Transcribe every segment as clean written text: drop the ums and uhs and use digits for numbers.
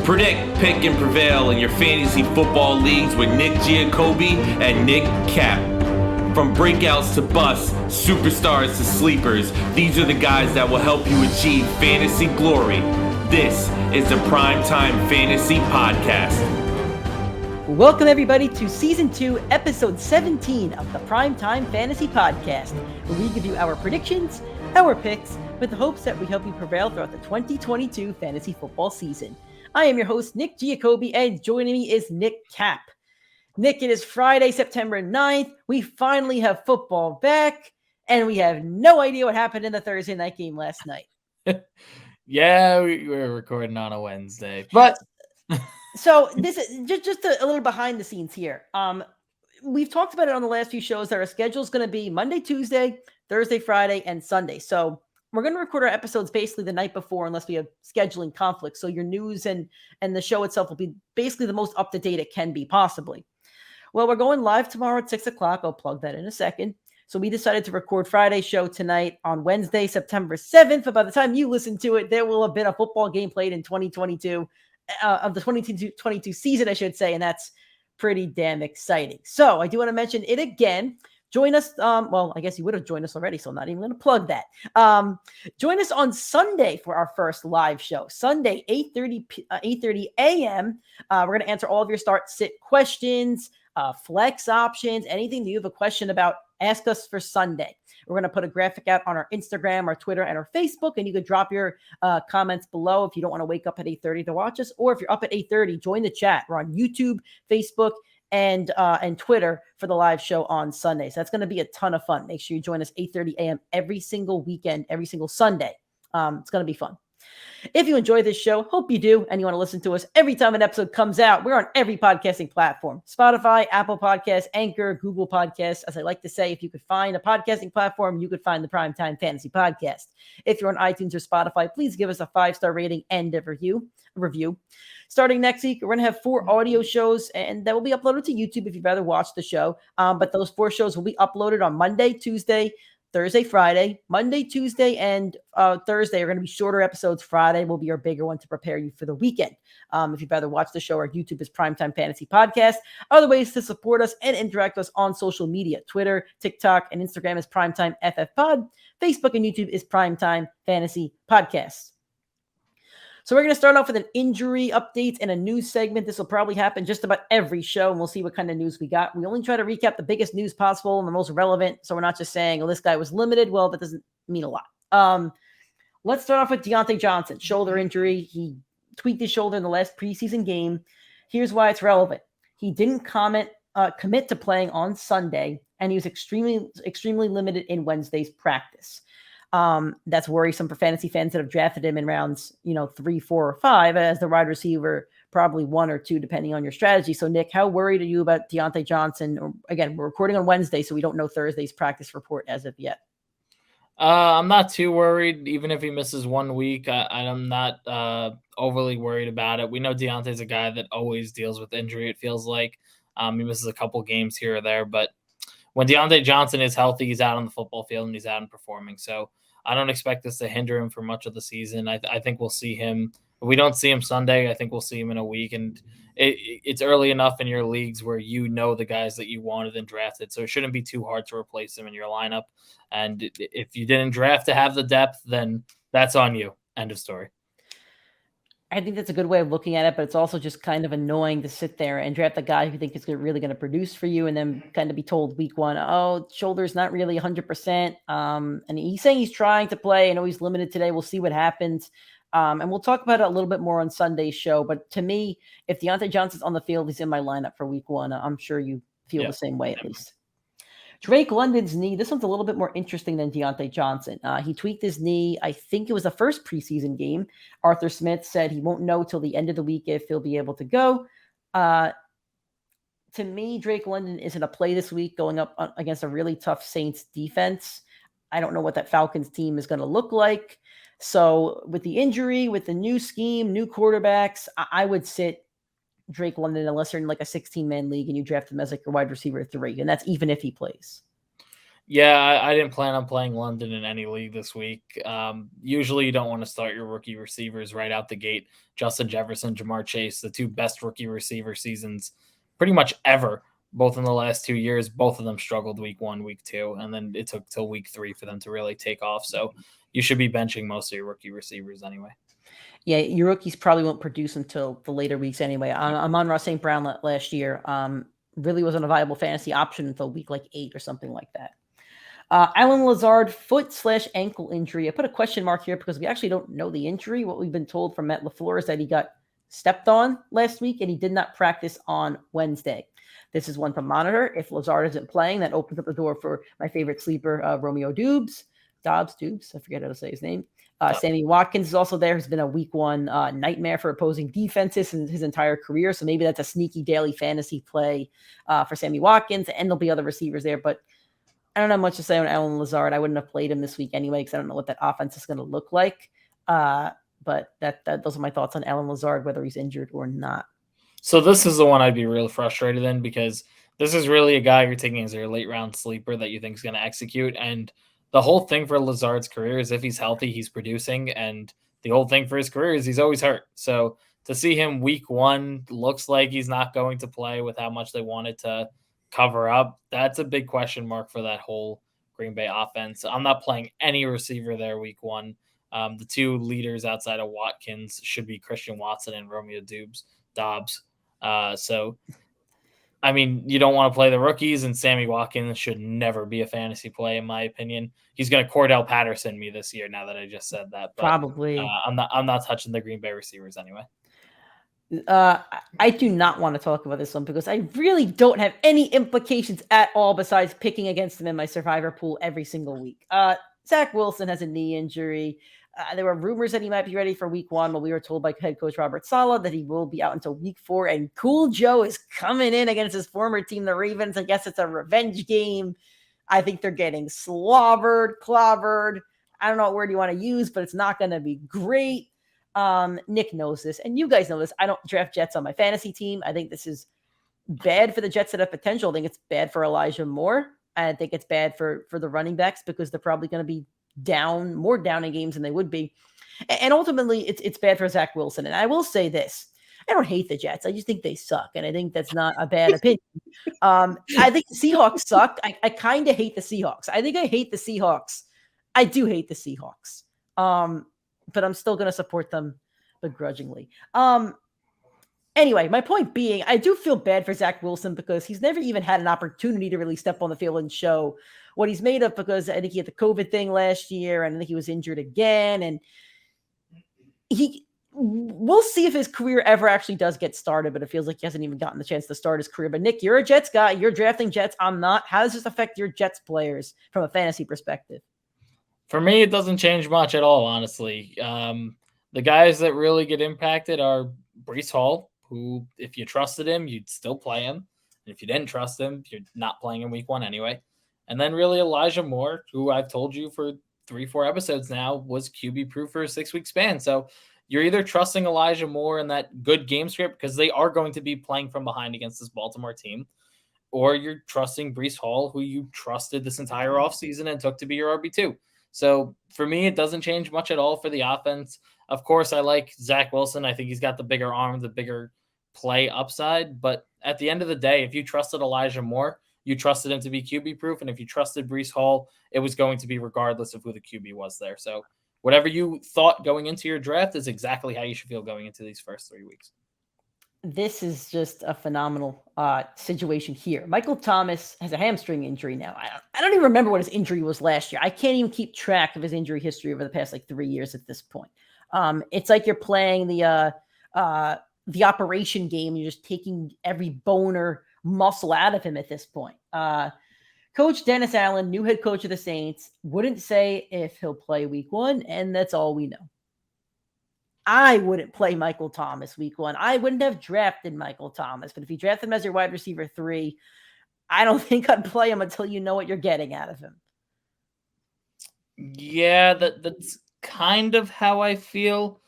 Predict, pick, and prevail in your fantasy football leagues with Nick Giacobbe and Nick Cap. From breakouts to busts, superstars to sleepers, these are the guys that will help you achieve fantasy glory. This is the PrimeTime Fantasy Podcast. Welcome everybody to Season 2, Episode 17 of the PrimeTime Fantasy Podcast, where we give you our predictions, our picks, with the hopes that we help you prevail throughout the 2022 fantasy football season. I am your host, Nick Giacobbe, and joining me is Nick Cap. Nick, it is Friday, September 9th. We finally have football back, and we have no idea what happened in the Thursday night game last night. Yeah, we were recording on a Wednesday, but... So this is just a little behind the scenes here. We've talked about it on the last few shows that our schedule is going to be Monday, Tuesday, Thursday, Friday, and Sunday. So we're going to record our episodes basically the night before unless we have scheduling conflicts. So your news and the show itself will be basically the most up-to-date it can be possibly. Well, we're going live tomorrow at 6 o'clock. I'll plug that in a second. So we decided to record Friday's show tonight on Wednesday, September 7th. But by the time you listen to it, there will have been a football game played in 2022 of the 2022 season, I should say. And that's pretty damn exciting. So I do want to mention it again. Join us. Well, I guess you would have joined us already, so I'm not even going to plug that. Join us on Sunday for our first live show. Sunday, 8:30 a.m. We're going to answer all of your start-sit questions, flex options, anything that you have a question about, ask us for Sunday. We're going to put a graphic out on our Instagram, our Twitter, and our Facebook, and you can drop your comments below if you don't want to wake up at 8:30 to watch us, or if you're up at 8:30, join the chat. We're on YouTube, Facebook, and Twitter for the live show on Sunday. So that's going to be a ton of fun. Make sure you join us 8:30 a.m. every single weekend, every single Sunday. It's going to be fun. If you enjoy this show, hope you do, and you want to listen to us every time an episode comes out, we're on every podcasting platform: Spotify, Apple Podcasts, Anchor, Google Podcasts. As I like to say, if you could find a podcasting platform, you could find the PrimeTime Fantasy Podcast. If you're on iTunes or Spotify, please give us a 5-star rating and a review. Starting next week, we're going to have 4 audio shows, and that will be uploaded to YouTube if you'd rather watch the show. But those 4 shows will be uploaded on Monday, Tuesday, Thursday, Friday. Monday, Tuesday, and Thursday are going to be shorter episodes. Friday will be our bigger one to prepare you for the weekend. If you'd rather watch the show, our YouTube is PrimeTime Fantasy Podcast. Other ways to support us and interact with us on social media: Twitter, TikTok, and Instagram is PrimeTimeFFPod. Facebook and YouTube is PrimeTime Fantasy Podcast. So we're going to start off with an injury update and a news segment. This will probably happen just about every show, and we'll see what kind of news we got. We only try to recap the biggest news possible and the most relevant, so we're not just saying, oh, this guy was limited. Well, that doesn't mean a lot. Let's start off with Diontae Johnson, shoulder injury. He tweaked his shoulder in the last preseason game. Here's why it's relevant. He didn't commit to playing on Sunday, and he was extremely limited in Wednesday's practice. That's worrisome for fantasy fans that have drafted him in rounds, 3, 4, or 5 as the wide receiver, probably 1 or 2, depending on your strategy. So, Nick, how worried are you about Diontae Johnson? Again, we're recording on Wednesday, so we don't know Thursday's practice report as of yet. I'm not too worried. Even if he misses 1 week, I'm not overly worried about it. We know Deontay's a guy that always deals with injury, it feels like. He misses a couple games here or there, but when Diontae Johnson is healthy, he's out on the football field and he's out and performing. So I don't expect this to hinder him for much of the season. I think we'll see him. If we don't see him Sunday, I think we'll see him in a week. And it's early enough in your leagues where you know the guys that you wanted and drafted. So it shouldn't be too hard to replace him in your lineup. And if you didn't draft to have the depth, then that's on you. End of story. I think that's a good way of looking at it, but it's also just kind of annoying to sit there and draft a guy who you think is really going to produce for you and then kind of be told week 1, oh, shoulder's not really 100%. And he's saying he's trying to play. I know he's limited today. We'll see what happens. And we'll talk about it a little bit more on Sunday's show. But to me, if Diontae Johnson's on the field, he's in my lineup for week 1. I'm sure you feel the same way at least. Drake London's knee. This one's a little bit more interesting than Diontae Johnson. He tweaked his knee. I think it was the first preseason game. Arthur Smith said he won't know till the end of the week if he'll be able to go. To me, Drake London isn't a play this week going up against a really tough Saints defense. I don't know what that Falcons team is going to look like. So with the injury, with the new scheme, new quarterbacks, I would sit Drake London unless you're in like a 16-man league and you draft him as like your wide receiver 3, and that's even if he plays. Yeah, I didn't plan on playing London in any league this week. Usually, you don't want to start your rookie receivers right out the gate. Justin Jefferson, Jamar Chase, the two best rookie receiver seasons pretty much ever, both in the last 2 years. Both of them struggled week 1, week 2, and then it took till week 3 for them to really take off. So you should be benching most of your rookie receivers anyway. Yeah, your rookies probably won't produce until the later weeks anyway. I'm on Ross St. Brown last year. Really wasn't a viable fantasy option until week like 8 or something like that. Alan Lazard, foot/ankle injury. I put a question mark here because we actually don't know the injury. What we've been told from Matt LaFleur is that he got stepped on last week and he did not practice on Wednesday. This is one to monitor. If Lazard isn't playing, that opens up the door for my favorite sleeper, Romeo Doubs. I forget how to say his name. Sammy Watkins is also there. He's been a week 1 nightmare for opposing defenses in his entire career. So maybe that's a sneaky daily fantasy play for Sammy Watkins. And there'll be other receivers there. But I don't have much to say on Alan Lazard. I wouldn't have played him this week anyway because I don't know what that offense is going to look like. But those are my thoughts on Alan Lazard, whether he's injured or not. So this is the one I'd be real frustrated in because this is really a guy you're taking as your late round sleeper that you think is going to execute. And the whole thing for Lazard's career is if he's healthy, he's producing. And the whole thing for his career is he's always hurt. So to see him week 1 looks like he's not going to play with how much they wanted to cover up. That's a big question mark for that whole Green Bay offense. I'm not playing any receiver there week 1. The two leaders outside of Watkins should be Christian Watson and Romeo Doubs. So, I mean, you don't want to play the rookies, and Sammy Watkins should never be a fantasy play, in my opinion. He's going to Cordell Patterson me this year. Now that I just said that, but, probably I'm not touching the Green Bay receivers anyway. I do not want to talk about this one because I really don't have any implications at all besides picking against him in my survivor pool every single week. Zach Wilson has a knee injury. There were rumors that he might be ready for week 1, but we were told by head coach Robert Saleh that he will be out until week 4. And Cool Joe is coming in against his former team, the Ravens. I guess it's a revenge game. I think they're getting clobbered. I don't know what word you want to use, but it's not going to be great. Nick knows this, and you guys know this. I don't draft Jets on my fantasy team. I think this is bad for the Jets that have potential. I think it's bad for Elijah Moore. I think it's bad for the running backs because they're probably going to be more down in games than they would be. And ultimately, it's bad for Zach Wilson. And I will say this. I don't hate the Jets. I just think they suck. And I think that's not a bad opinion. I think the Seahawks suck. I kind of hate the Seahawks. I think I hate the Seahawks. I do hate the Seahawks. But I'm still going to support them begrudgingly. Anyway, my point being, I do feel bad for Zach Wilson because he's never even had an opportunity to really step on the field and show what he's made of because I think he had the COVID thing last year and I think he was injured again. And we'll see if his career ever actually does get started, but it feels like he hasn't even gotten the chance to start his career. But Nick, you're a Jets guy. You're drafting Jets. I'm not. How does this affect your Jets players from a fantasy perspective? For me, it doesn't change much at all, honestly. The guys that really get impacted are Breece Hall, who, if you trusted him, you'd still play him. And if you didn't trust him, you're not playing him week 1 anyway. And then really Elijah Moore, who I've told you for 3-4 episodes now was QB proof for a 6-week span. So you're either trusting Elijah Moore in that good game script because they are going to be playing from behind against this Baltimore team, or you're trusting Breece Hall, who you trusted this entire offseason and took to be your RB2. So for me, it doesn't change much at all for the offense. Of course, I like Zach Wilson. I think he's got the bigger arm, the bigger play upside. But at the end of the day, if you trusted Elijah Moore, you trusted him to be QB proof. And if you trusted Breece Hall, it was going to be regardless of who the QB was there. So whatever you thought going into your draft is exactly how you should feel going into these first 3 weeks. This is just a phenomenal situation here. Michael Thomas has a hamstring injury now. I don't even remember what his injury was last year. I can't even keep track of his injury history over the past 3 years at this point. It's like you're playing the operation game. You're just taking every bone or muscle out of him at this point. Coach Dennis Allen, new head coach of the Saints, wouldn't say if he'll play week 1, and that's all we know. I wouldn't play Michael Thomas week 1. I wouldn't have drafted Michael Thomas, but if you draft him as your wide receiver 3, I don't think I'd play him until you know what you're getting out of him. Yeah, that's kind of how I feel.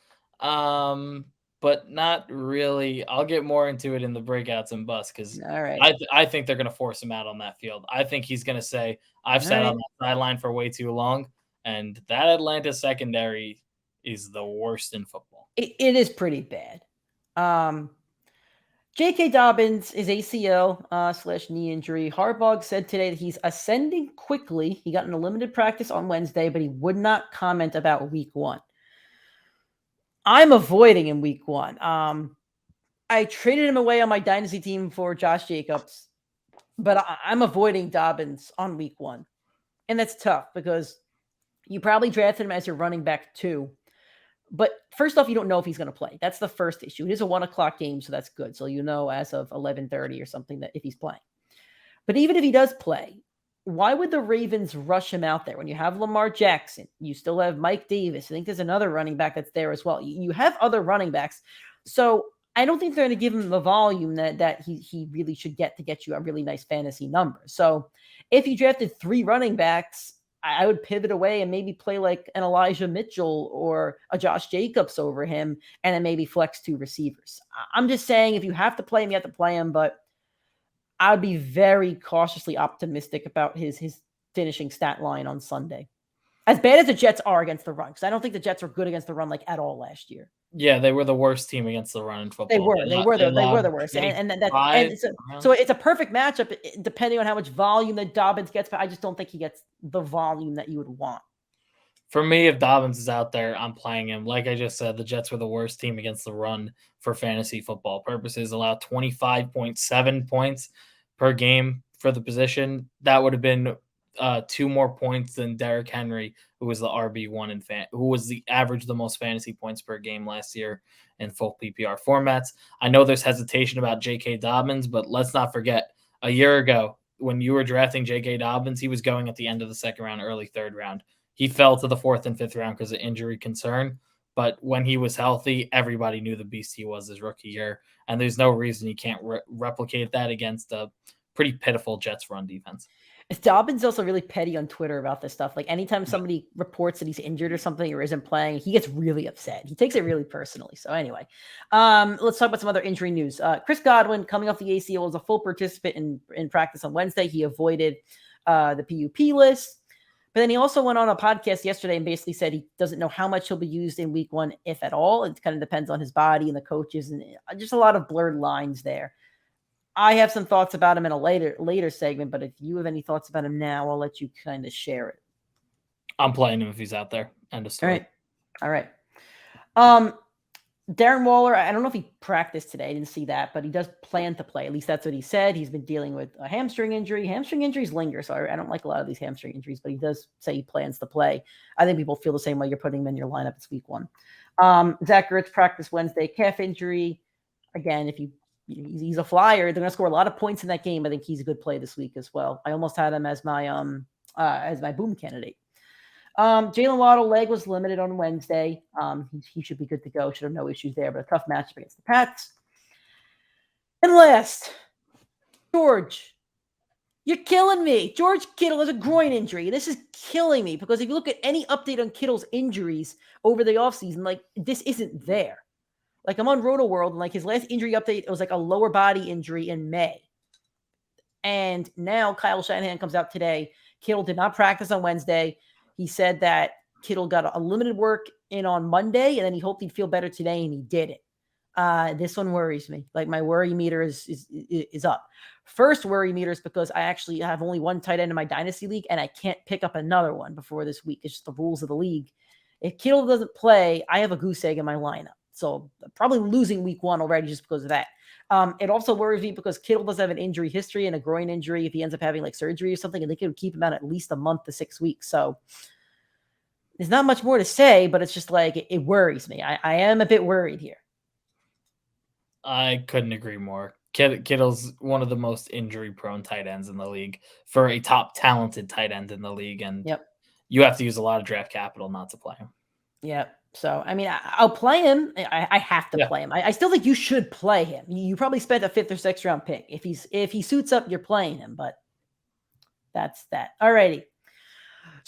but not really. I'll get more into it in the breakouts and busts because All right. I think they're going to force him out on that field. I think he's going to say, I've sat on that sideline for way too long, and that Atlanta secondary is the worst in football. It is pretty bad. J.K. Dobbins is ACL / knee injury. Harbaugh said today that he's ascending quickly. He got in a limited practice on Wednesday, but he would not comment about week 1. I'm avoiding him week 1. I traded him away on my dynasty team for Josh Jacobs, but I'm avoiding Dobbins on week 1. And that's tough because you probably drafted him as your running back too. But first off, you don't know if he's going to play. That's the first issue. It is a 1:00 game, so that's good. So you know as of 11:30 or something that if he's playing. But even if he does play, why would the Ravens rush him out there when you have Lamar Jackson? You still have Mike Davis. I think there's another running back that's there as well. You have other running backs. So I don't think they're going to give him the volume that he really should get to get you a really nice fantasy number. So if you drafted 3 running backs, I would pivot away and maybe play like an Elijah Mitchell or a Josh Jacobs over him and then maybe flex 2 receivers. I'm just saying if you have to play him, you have to play him, but I would be very cautiously optimistic about his finishing stat line on Sunday. As bad as the Jets are against the run, because I don't think the Jets were good against the run like at all last year. Yeah, they were the worst team against the run in football. They were the worst. So it's a perfect matchup depending on how much volume that Dobbins gets, but I just don't think he gets the volume that you would want. For me, if Dobbins is out there, I'm playing him. Like I just said, the Jets were the worst team against the run for fantasy football purposes, allowed 25.7 points per game for the position. That would have been 2 more points than Derrick Henry, who was the RB1 who was the most fantasy points per game last year in full PPR formats. I know there's hesitation about J.K. Dobbins, but let's not forget a year ago when you were drafting J.K. Dobbins, he was going at the end of the 2nd round, early 3rd round. He fell to the 4th and 5th round because of injury concern. But when he was healthy, everybody knew the beast he was his rookie year. And there's no reason you can't replicate that against a pretty pitiful Jets run defense. Dobbins also really petty on Twitter about this stuff. Like anytime somebody reports that he's injured or something or isn't playing, he gets really upset. He takes it really personally. So anyway, let's talk about some other injury news. Chris Godwin coming off the ACL was a full participant in practice on Wednesday. He avoided the PUP list. But then he also went on a podcast yesterday and basically said he doesn't know how much he'll be used in week 1, if at all. It kind of depends on his body and the coaches and just a lot of blurred lines there. I have some thoughts about him in a later segment, but if you have any thoughts about him now, I'll let you kind of share it. I'm playing him if he's out there. End of story. All right. Darren Waller, I don't know if he practiced today. I didn't see that, but he does plan to play. At least that's what he said. He's been dealing with a hamstring injury. Hamstring injuries linger, so I don't like a lot of these hamstring injuries, but he does say he plans to play. I think people feel the same way. You're putting him in your lineup. It's week 1. Zach Ertz practiced Wednesday, calf injury. Again, if he's a flyer, they're going to score a lot of points in that game. I think he's a good play this week as well. I almost had him as my boom candidate. Jalen Waddle leg was limited on Wednesday. He should be good to go. Should have no issues there, but a tough matchup against the Pats. And last, George, you're killing me. George Kittle has a groin injury. This is killing me because if you look at any update on Kittle's injuries over the offseason, like this isn't there. Like I'm on Roto World and like his last injury update, it was like a lower body injury in May. And now Kyle Shanahan comes out today. Kittle did not practice on Wednesday. He said that Kittle got a limited work in on Monday, and then he hoped he'd feel better today, and he did it. This one worries me. Like my worry meter is up. First worry meter is because I actually have only 1 tight end in my dynasty league, and I can't pick up another one before this week. It's just the rules of the league. If Kittle doesn't play, I have a goose egg in my lineup. So probably losing week 1 already just because of that. It also worries me because Kittle does have an injury history and a groin injury if he ends up having like surgery or something, and they could keep him out at least a month to 6 weeks. So there's not much more to say, but it's just like it worries me. I am a bit worried here. I couldn't agree more. Kittle's one of the most injury-prone tight ends in the league for a top talented tight end in the league, and you have to use a lot of draft capital not to play him. Yep. So, I mean, I'll play him. I have to play him. I still think you should play him. You probably spent a 5th or 6th round pick. If he suits up, you're playing him, but that's that. All righty.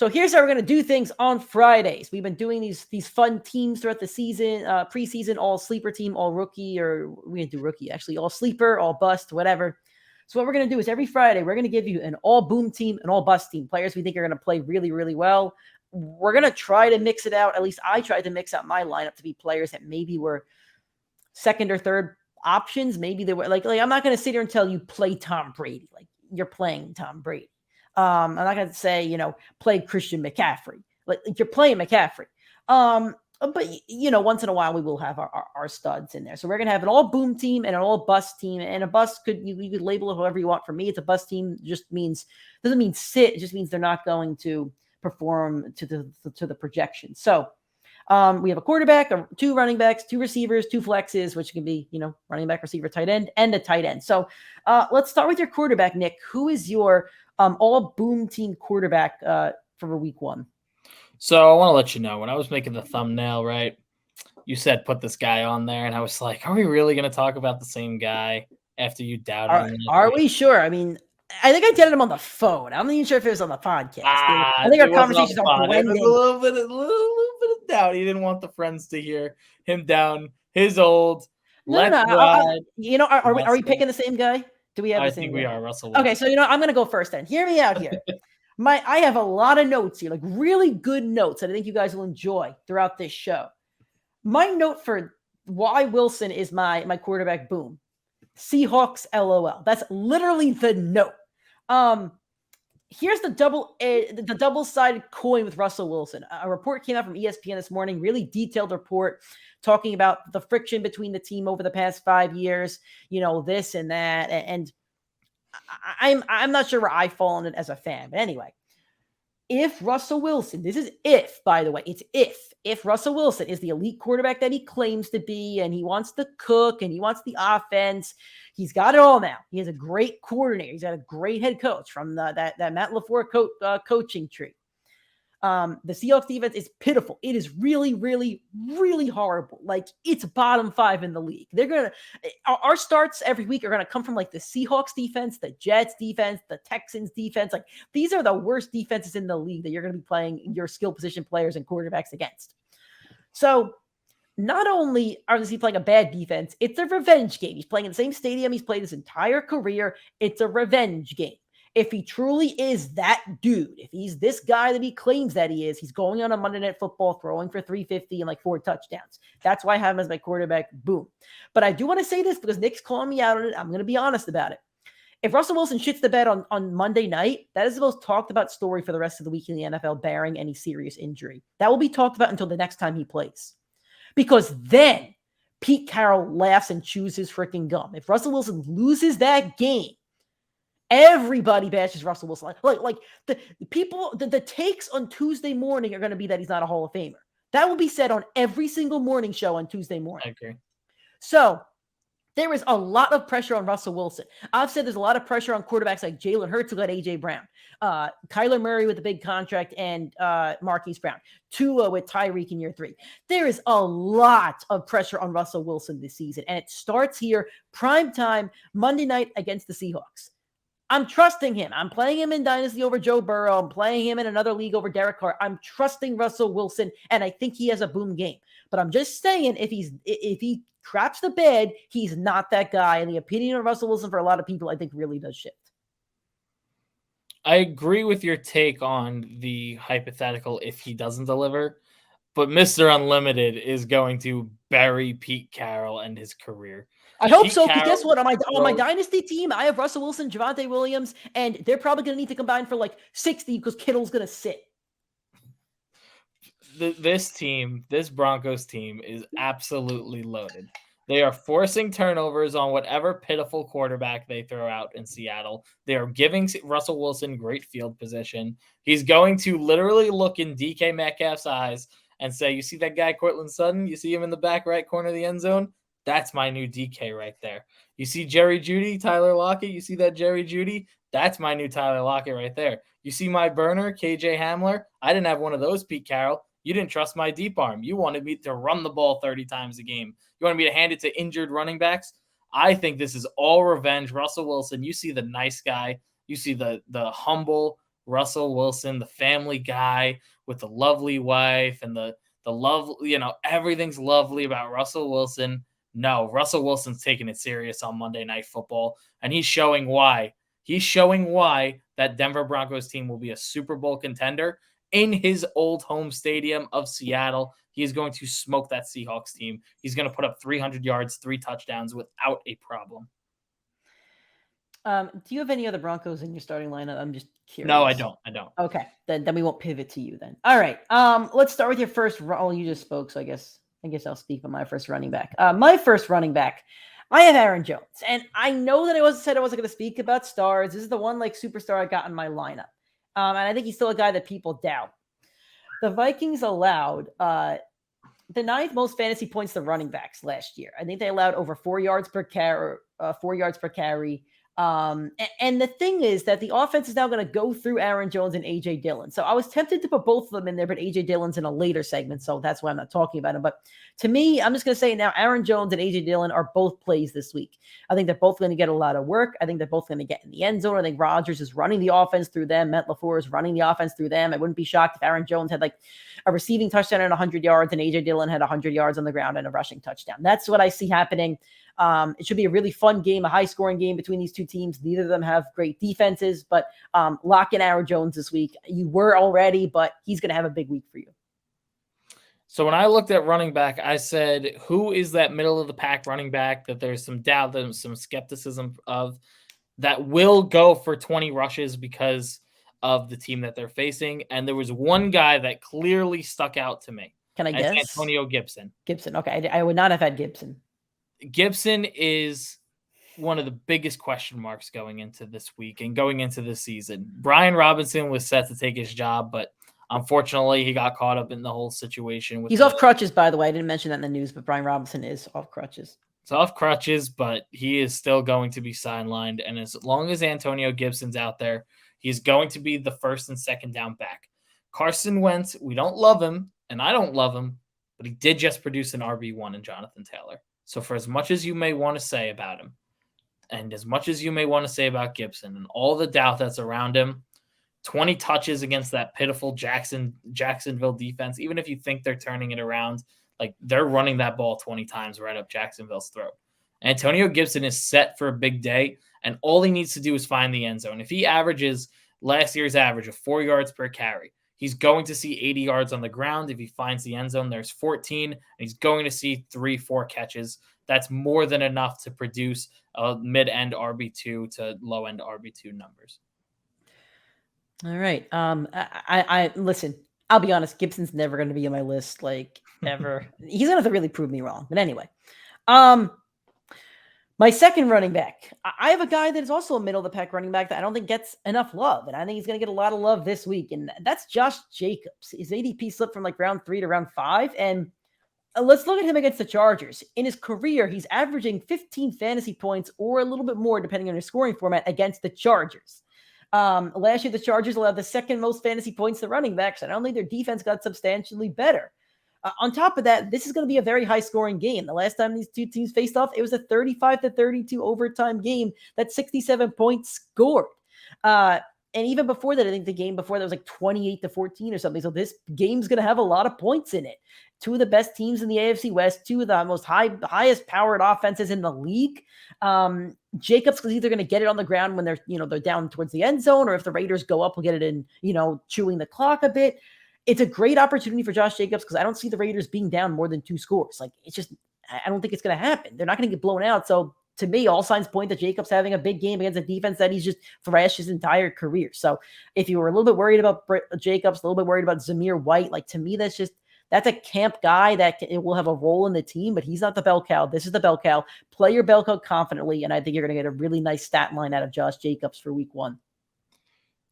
So here's how we're going to do things on Fridays. We've been doing these fun teams throughout the season, preseason, all sleeper team, all rookie, or we didn't do rookie, actually, all sleeper, all bust, whatever. So what we're going to do is every Friday, we're going to give you an all boom team, an all bust team, players we think are going to play really, really well. We're going to try to mix it out. At least I tried to mix out my lineup to be players that maybe were second or third options. Maybe they were like I'm not going to sit here and tell you play Tom Brady. Like you're playing Tom Brady. I'm not going to say, play Christian McCaffrey. Like you're playing McCaffrey. But once in a while we will have our studs in there. So we're going to have an all boom team and an all bust team. And a bust you could label it however you want. For me, it's a bust team. Doesn't mean sit. It just means they're not going to perform to the projection. So we have a quarterback, 2 running backs, 2 receivers, 2 flexes, which can be, running back, receiver, tight end, and a tight end. So let's start with your quarterback, Nick. Who is your all boom team quarterback for week 1? So I want to let you know, when I was making the thumbnail, right, you said put this guy on there, and I was like, are we really going to talk about the same guy after you doubted him? Are we sure? I mean, I think I did him on the phone. I'm not even sure if it was on the podcast. I think our conversations are blending. A little bit of doubt. He didn't want the friends to hear him down his old. Are we picking the same guy? Do we have the same? I think we are, Russell. Okay, so I'm going to go first then. Hear me out here. I have a lot of notes here, like really good notes that I think you guys will enjoy throughout this show. My note for why Wilson is my quarterback boom. Seahawks LOL. That's literally the note. Here's the double-sided coin with Russell Wilson. A report came out from ESPN this morning, really detailed report talking about the friction between the team over the past 5 years, this and that. And I'm not sure where I fall on it as a fan. But anyway, if Russell Wilson, this is if, by the way, it's if Russell Wilson is the elite quarterback that he claims to be, and he wants to cook and he wants the offense, he's got it all now. He has a great coordinator. He's got a great head coach from that Matt LaFleur coaching tree. The Seahawks defense is pitiful. It is really, really, really horrible. Like it's bottom 5 in the league. Our starts every week are going to come from like the Seahawks defense, the Jets defense, the Texans defense. Like these are the worst defenses in the league that you're going to be playing your skill position players and quarterbacks against. So not only is he playing a bad defense, it's a revenge game. He's playing in the same stadium he's played his entire career. It's a revenge game. If he truly is that dude, if he's this guy that he claims that he is, he's going on a Monday Night Football, throwing for 350 and like 4 touchdowns. That's why I have him as my quarterback. Boom. But I do want to say this because Nick's calling me out on it. I'm going to be honest about it. If Russell Wilson shits the bed on Monday night, that is the most talked about story for the rest of the week in the NFL, barring any serious injury. That will be talked about until the next time he plays. Because then Pete Carroll laughs and chews his freaking gum. If Russell Wilson loses that game, everybody bashes Russell Wilson. Like the people, the takes on Tuesday morning are going to be that he's not a Hall of Famer. That will be said on every single morning show on Tuesday morning. I agree. So there is a lot of pressure on Russell Wilson. I've said there's a lot of pressure on quarterbacks like Jalen Hurts, who got A.J. Brown, Kyler Murray with a big contract, and Marquise Brown, Tua with Tyreek in year 3. There is a lot of pressure on Russell Wilson this season, and it starts here, prime time, Monday night against the Seahawks. I'm trusting him. I'm playing him in Dynasty over Joe Burrow. I'm playing him in another league over Derek Carr. I'm trusting Russell Wilson, and I think he has a boom game. But I'm just saying, if he craps the bed, he's not that guy. And the opinion of Russell Wilson for a lot of people, I think, really does shift. I agree with your take on the hypothetical if he doesn't deliver, but Mr. Unlimited is going to bury Pete Carroll and his career. I hope so, because guess what? On my Dynasty team, I have Russell Wilson, Javonte Williams, and they're probably going to need to combine for like 60 because Kittle's going to sit. This Broncos team is absolutely loaded. They are forcing turnovers on whatever pitiful quarterback they throw out in Seattle. They are giving Russell Wilson great field position. He's going to literally look in DK Metcalf's eyes and say, you see that guy, Courtland Sutton? You see him in the back right corner of the end zone? That's my new DK right there. You see Jerry Jeudy, Tyler Lockett? You see that Jerry Jeudy? That's my new Tyler Lockett right there. You see my burner, KJ Hamler? I didn't have one of those, Pete Carroll. You didn't trust my deep arm. You wanted me to run the ball 30 times a game. You wanted me to hand it to injured running backs? I think this is all revenge. Russell Wilson, you see the nice guy. You see the humble, Russell Wilson, the family guy with the lovely wife and the love, everything's lovely about Russell Wilson. No, Russell Wilson's taking it serious on Monday Night Football, and he's showing why. He's showing why that Denver Broncos team will be a Super Bowl contender in his old home stadium of Seattle. He is going to smoke that Seahawks team. He's going to put up 300 yards, 3 touchdowns without a problem. Do you have any other Broncos in your starting lineup? I'm just curious. No, I don't. Okay, then we won't pivot to you then. All right. Let's start with your first. You just spoke, so I guess I'll speak on my first running back. My first running back, I have Aaron Jones, and I know that I wasn't going to speak about stars. This is the one superstar I got in my lineup, and I think he's still a guy that people doubt. The Vikings allowed the 9th most fantasy points to running backs last year. I think they allowed over 4 yards per carry. And the thing is that the offense is now going to go through Aaron Jones and AJ Dillon. So I was tempted to put both of them in there, but AJ Dillon's in a later segment, so that's why I'm not talking about him. But to me, I'm just going to say now, Aaron Jones and AJ Dillon are both plays this week. I think they're both going to get a lot of work. I think they're both going to get in the end zone. I think Rodgers is running the offense through them. Matt LaFleur is running the offense through them. I wouldn't be shocked if Aaron Jones had a receiving touchdown and 100 yards, and AJ Dillon had 100 yards on the ground and a rushing touchdown. That's what I see happening. It should be a really fun game, a high-scoring game between these two teams. Neither of them have great defenses, but lock in Aaron Jones this week. You were already, but he's going to have a big week for you. So when I looked at running back, I said, who is that middle-of-the-pack running back that there's some doubt, there's some skepticism of, that will go for 20 rushes because of the team that they're facing? And there was one guy that clearly stuck out to me. Can I guess? Antonio Gibson. Gibson. Okay. I would not have had Gibson. Gibson is one of the biggest question marks going into this week and going into this season. Brian Robinson was set to take his job, but unfortunately he got caught up in the whole situation. He's off crutches, by the way. I didn't mention that in the news, but Brian Robinson is off crutches. It's off crutches, but he is still going to be sidelined. And as long as Antonio Gibson's out there, he's going to be the first and second down back. Carson Wentz, we don't love him, and I don't love him, but he did just produce an RB1 in Jonathan Taylor. So for as much as you may want to say about him, and as much as you may want to say about Gibson and all the doubt that's around him, 20 touches against that pitiful Jacksonville defense, even if you think they're turning it around, they're running that ball 20 times right up Jacksonville's throat. Antonio Gibson is set for a big day, and all he needs to do is find the end zone. If he averages last year's average of 4 yards per carry, he's going to see 80 yards on the ground. If he finds the end zone, there's 14, and he's going to see 3-4 catches. That's more than enough to produce a mid-end RB2 to low-end RB2 numbers. All right. I listen, I'll be honest, Gibson's never going to be on my list, ever. He's going to have to really prove me wrong. But anyway, my second running back, I have a guy that is also a middle-of-the-pack running back that I don't think gets enough love, and I think he's going to get a lot of love this week, and that's Josh Jacobs. His ADP slipped from round 3 to round 5, and let's look at him against the Chargers. In his career, he's averaging 15 fantasy points or a little bit more, depending on your scoring format, against the Chargers. Last year, the Chargers allowed the second most fantasy points to running backs, and I don't think their defense got substantially better. On top of that, this is going to be a very high-scoring game. The last time these two teams faced off, it was a 35-32 overtime game that 67 points scored. And even before that, I think the game before that was 28-14 or something. So this game's going to have a lot of points in it. Two of the best teams in the AFC West, two of the most highest powered offenses in the league. Jacobs is either going to get it on the ground when they're down towards the end zone, or if the Raiders go up, we'll get it in, chewing the clock a bit. It's a great opportunity for Josh Jacobs because I don't see the Raiders being down more than 2 scores. I don't think it's going to happen. They're not going to get blown out. So to me, all signs point to Jacobs having a big game against a defense that he's just thrashed his entire career. So if you were a little bit worried about Jacobs, a little bit worried about Zamir White, to me, that's a camp guy that will have a role in the team, but he's not the bell cow. This is the bell cow. Play your bell cow confidently, and I think you're going to get a really nice stat line out of Josh Jacobs for week 1.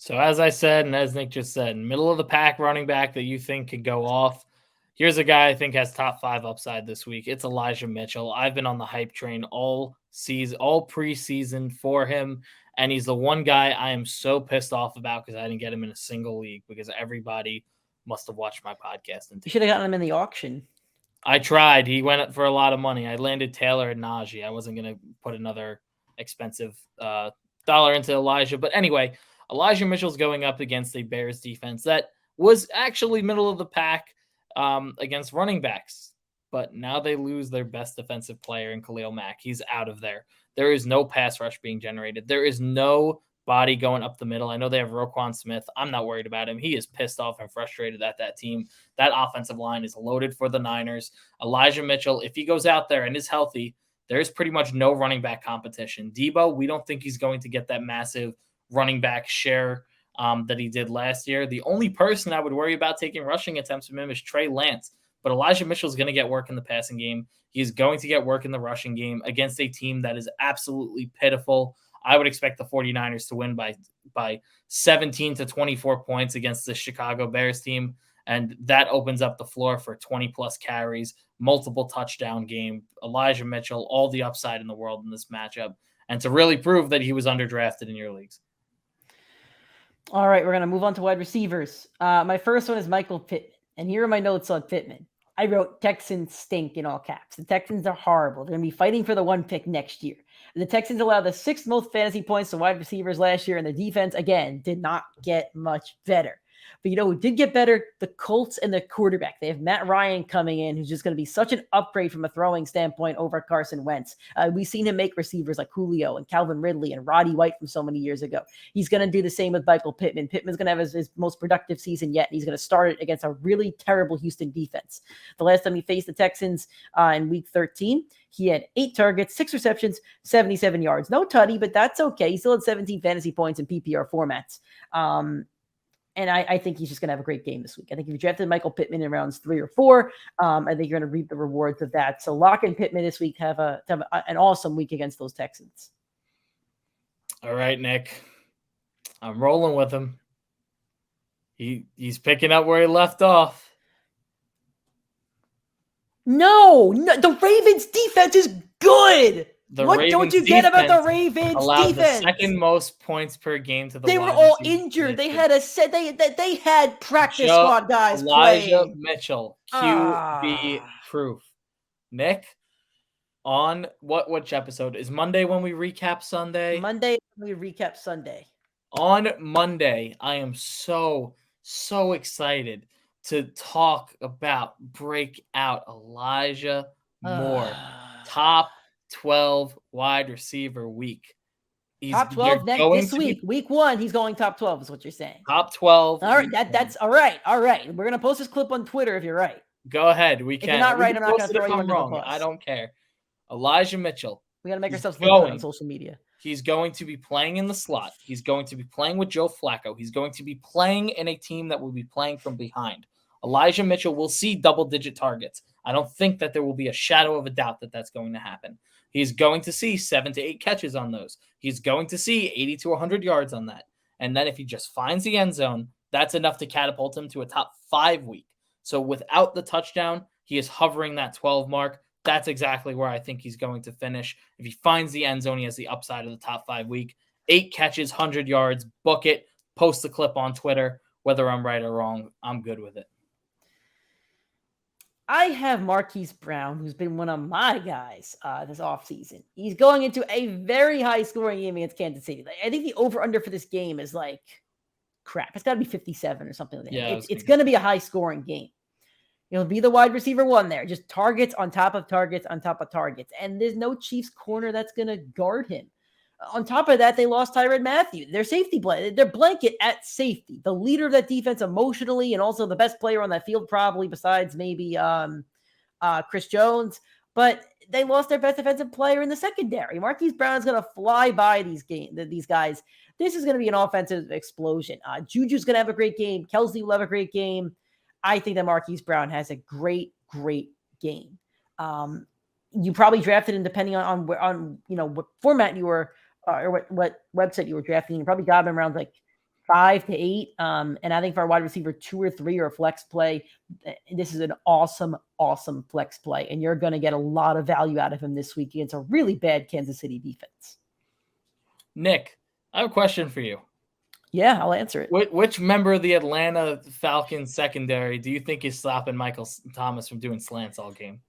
So as I said, and as Nick just said, middle of the pack running back that you think could go off. Here's a guy I think has top 5 upside this week. It's Elijah Mitchell. I've been on the hype train all preseason for him. And he's the one guy I am so pissed off about because I didn't get him in a single league because everybody must have watched my podcast. You should have gotten him in the auction. I tried. He went up for a lot of money. I landed Taylor and Najee. I wasn't going to put another expensive dollar into Elijah. But anyway, Elijah Mitchell's going up against a Bears defense that was actually middle of the pack against running backs. But now they lose their best defensive player in Khalil Mack. He's out of there. There is no pass rush being generated. There is no body going up the middle. I know they have Roquan Smith. I'm not worried about him. He is pissed off and frustrated at that team. That offensive line is loaded for the Niners. Elijah Mitchell, if he goes out there and is healthy, there's pretty much no running back competition. Debo, we don't think he's going to get that massive running back share that he did last year. The only person I would worry about taking rushing attempts from him is Trey Lance. But Elijah Mitchell is going to get work in the passing game. He's going to get work in the rushing game against a team that is absolutely pitiful. I would expect the 49ers to win by 17 to 24 points against the Chicago Bears team. And that opens up the floor for 20-plus carries, multiple touchdown game. Elijah Mitchell, all the upside in the world in this matchup. And to really prove that he was underdrafted in your leagues. All right, we're going to move on to wide receivers. My first one is Michael Pittman. And here are my notes on Pittman. I wrote Texans stink in all caps. The Texans are horrible. They're going to be fighting for the 1 pick next year. The Texans allowed the 6th most fantasy points to wide receivers last year, and the defense, again, did not get much better. But you know who did get better? The Colts and the quarterback. They have Matt Ryan coming in, who's just going to be such an upgrade from a throwing standpoint over Carson Wentz. We've seen him make receivers like Julio and Calvin Ridley and Roddy White from so many years ago. He's going to do the same with Michael Pittman. Pittman's going to have his most productive season yet, and he's going to start it against a really terrible Houston defense. The last time he faced the Texans in Week 13, he had 8 targets, 6 receptions, 77 yards. No tutty, but that's okay. He still had 17 fantasy points in PPR formats. And I think he's just going to have a great game this week. I think if you drafted Michael Pittman in rounds 3 or 4, I think you're going to reap the rewards of that. So lock in Pittman this week. Have an awesome week against those Texans. All right, Nick. I'm rolling with him. He's picking up where he left off. No, the Ravens defense is good. What don't you get about the Ravens allowed defense? The second most points per game to the They were all injured. They had they had practice squad guys Elijah playing. Mitchell, QB proof. Nick, on which episode? Is Monday when we recap Sunday? Monday we recap Sunday. On Monday, I am so excited to talk about breakout Elijah Moore. Top 12 wide receiver week. Top 12 this week. Week 1, he's going top 12 is what you're saying. Top 12. All right, that's all right. All right. We're going to post this clip on Twitter if you're right. Go ahead. We can. If you're not right, I'm not going to throw you under the bus. I don't care. Elijah Mitchell. We got to make ourselves look good on social media. He's going to be playing in the slot. He's going to be playing with Joe Flacco. He's going to be playing in a team that will be playing from behind. Elijah Mitchell will see double-digit targets. I don't think that there will be a shadow of a doubt that that's going to happen. He's going to see 7 to 8 catches on those. He's going to see 80 to 100 yards on that. And then if he just finds the end zone, that's enough to catapult him to a top 5 week. So without the touchdown, he is hovering that 12 mark. That's exactly where I think he's going to finish. If he finds the end zone, he has the upside of the top 5 week. 8 catches, 100 yards, book it, post the clip on Twitter. Whether I'm right or wrong, I'm good with it. I have Marquise Brown, who's been one of my guys this offseason. He's going into a very high-scoring game against Kansas City. I think the over-under for this game is like crap. It's got to be 57 or something like that. Yeah, it's going to be a high-scoring game. He'll be the wide receiver 1 there. Just targets on top of targets on top of targets. And there's no Chiefs corner that's going to guard him. On top of that, they lost Tyrann Mathieu, their safety blanket, their blanket at safety, the leader of that defense emotionally, and also the best player on that field, probably besides maybe Chris Jones. But they lost their best defensive player in the secondary. Marquise Brown is going to fly by these guys. This is going to be an offensive explosion. Juju's going to have a great game. Kelsey will have a great game. I think that Marquise Brown has a great game. You probably drafted him depending on what format you were. Or what website you were drafting. You probably got him around like 5 to 8. And I think for a wide receiver 2 or 3 or a flex play, this is an awesome flex play. And you're going to get a lot of value out of him this week against a really bad Kansas City defense. Nick, I have a question for you. Yeah, I'll answer it. Which member of the Atlanta Falcons secondary do you think is stopping Michael Thomas from doing slants all game?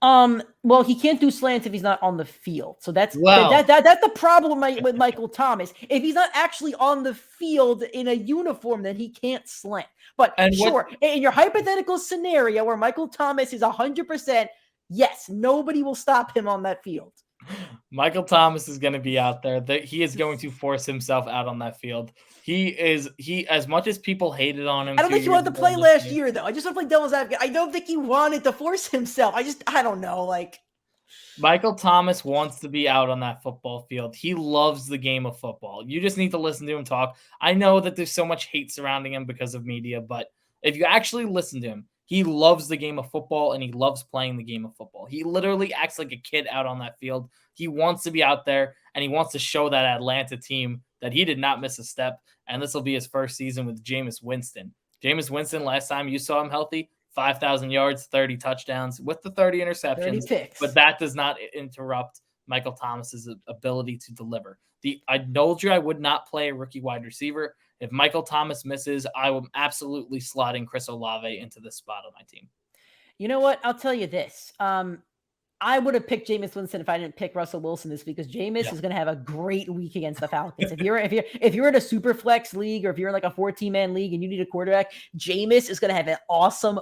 Well, he can't do slants if he's not on the field. So that's Well. that's the problem with Michael Thomas. If he's not actually on the field in a uniform, then he can't slant. But sure, in your hypothetical scenario where Michael Thomas is 100%, yes, nobody will stop him on that field. Michael Thomas is going to be out there. He is going to force himself out on that field. He as much as people hated on him. I don't think he wanted to play last year, though. I just want to play devil's advocate. I don't think he wanted to force himself. I don't know. Like, Michael Thomas wants to be out on that football field. He loves the game of football. You just need to listen to him talk. I know that there's so much hate surrounding him because of media, but if you actually listen to him, he loves the game of football and he loves playing the game of football. He literally acts like a kid out on that field. He wants to be out there and he wants to show that Atlanta team that he did not miss a step. And this will be his first season with Jameis Winston. Jameis Winston, last time you saw him healthy, 5,000 yards, 30 touchdowns with the 30 interceptions. 30 picks. But that does not interrupt Michael Thomas's ability to deliver. I told you I would not play a rookie wide receiver. If Michael Thomas misses, I will absolutely slot in Chris Olave into this spot on my team. You know what? I'll tell you this. I would have picked Jameis Winston if I didn't pick Russell Wilson this week, because Jameis is going to have a great week against the Falcons. If you're in a super flex league, or if you're in like a 14-man league and you need a quarterback, Jameis is going to have an awesome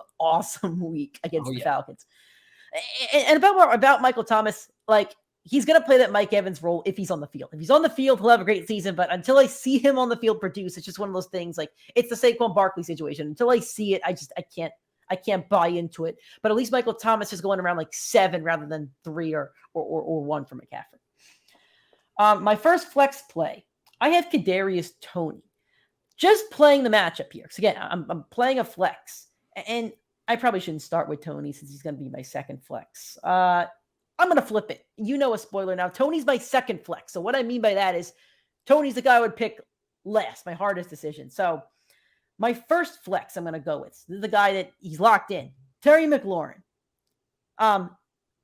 week against the Falcons. And about Michael Thomas, like, he's going to play that Mike Evans role if he's on the field. If he's on the field, he'll have a great season. But until I see him on the field produce, it's just one of those things. Like, it's the Saquon Barkley situation. Until I see it, I can't buy into it. But at least Michael Thomas is going around like 7 rather than 3 or 1 for McCaffrey. My first flex play, I have Kadarius Toney. Just playing the matchup here. So again, I'm playing a flex, and I probably shouldn't start with Toney since he's going to be my second flex. I'm going to flip it. You know, a spoiler now. Toney's my second flex. So what I mean by that is Toney's the guy I would pick last, my hardest decision. So my first flex I'm going to go with, this is the guy that he's locked in, Terry McLaurin.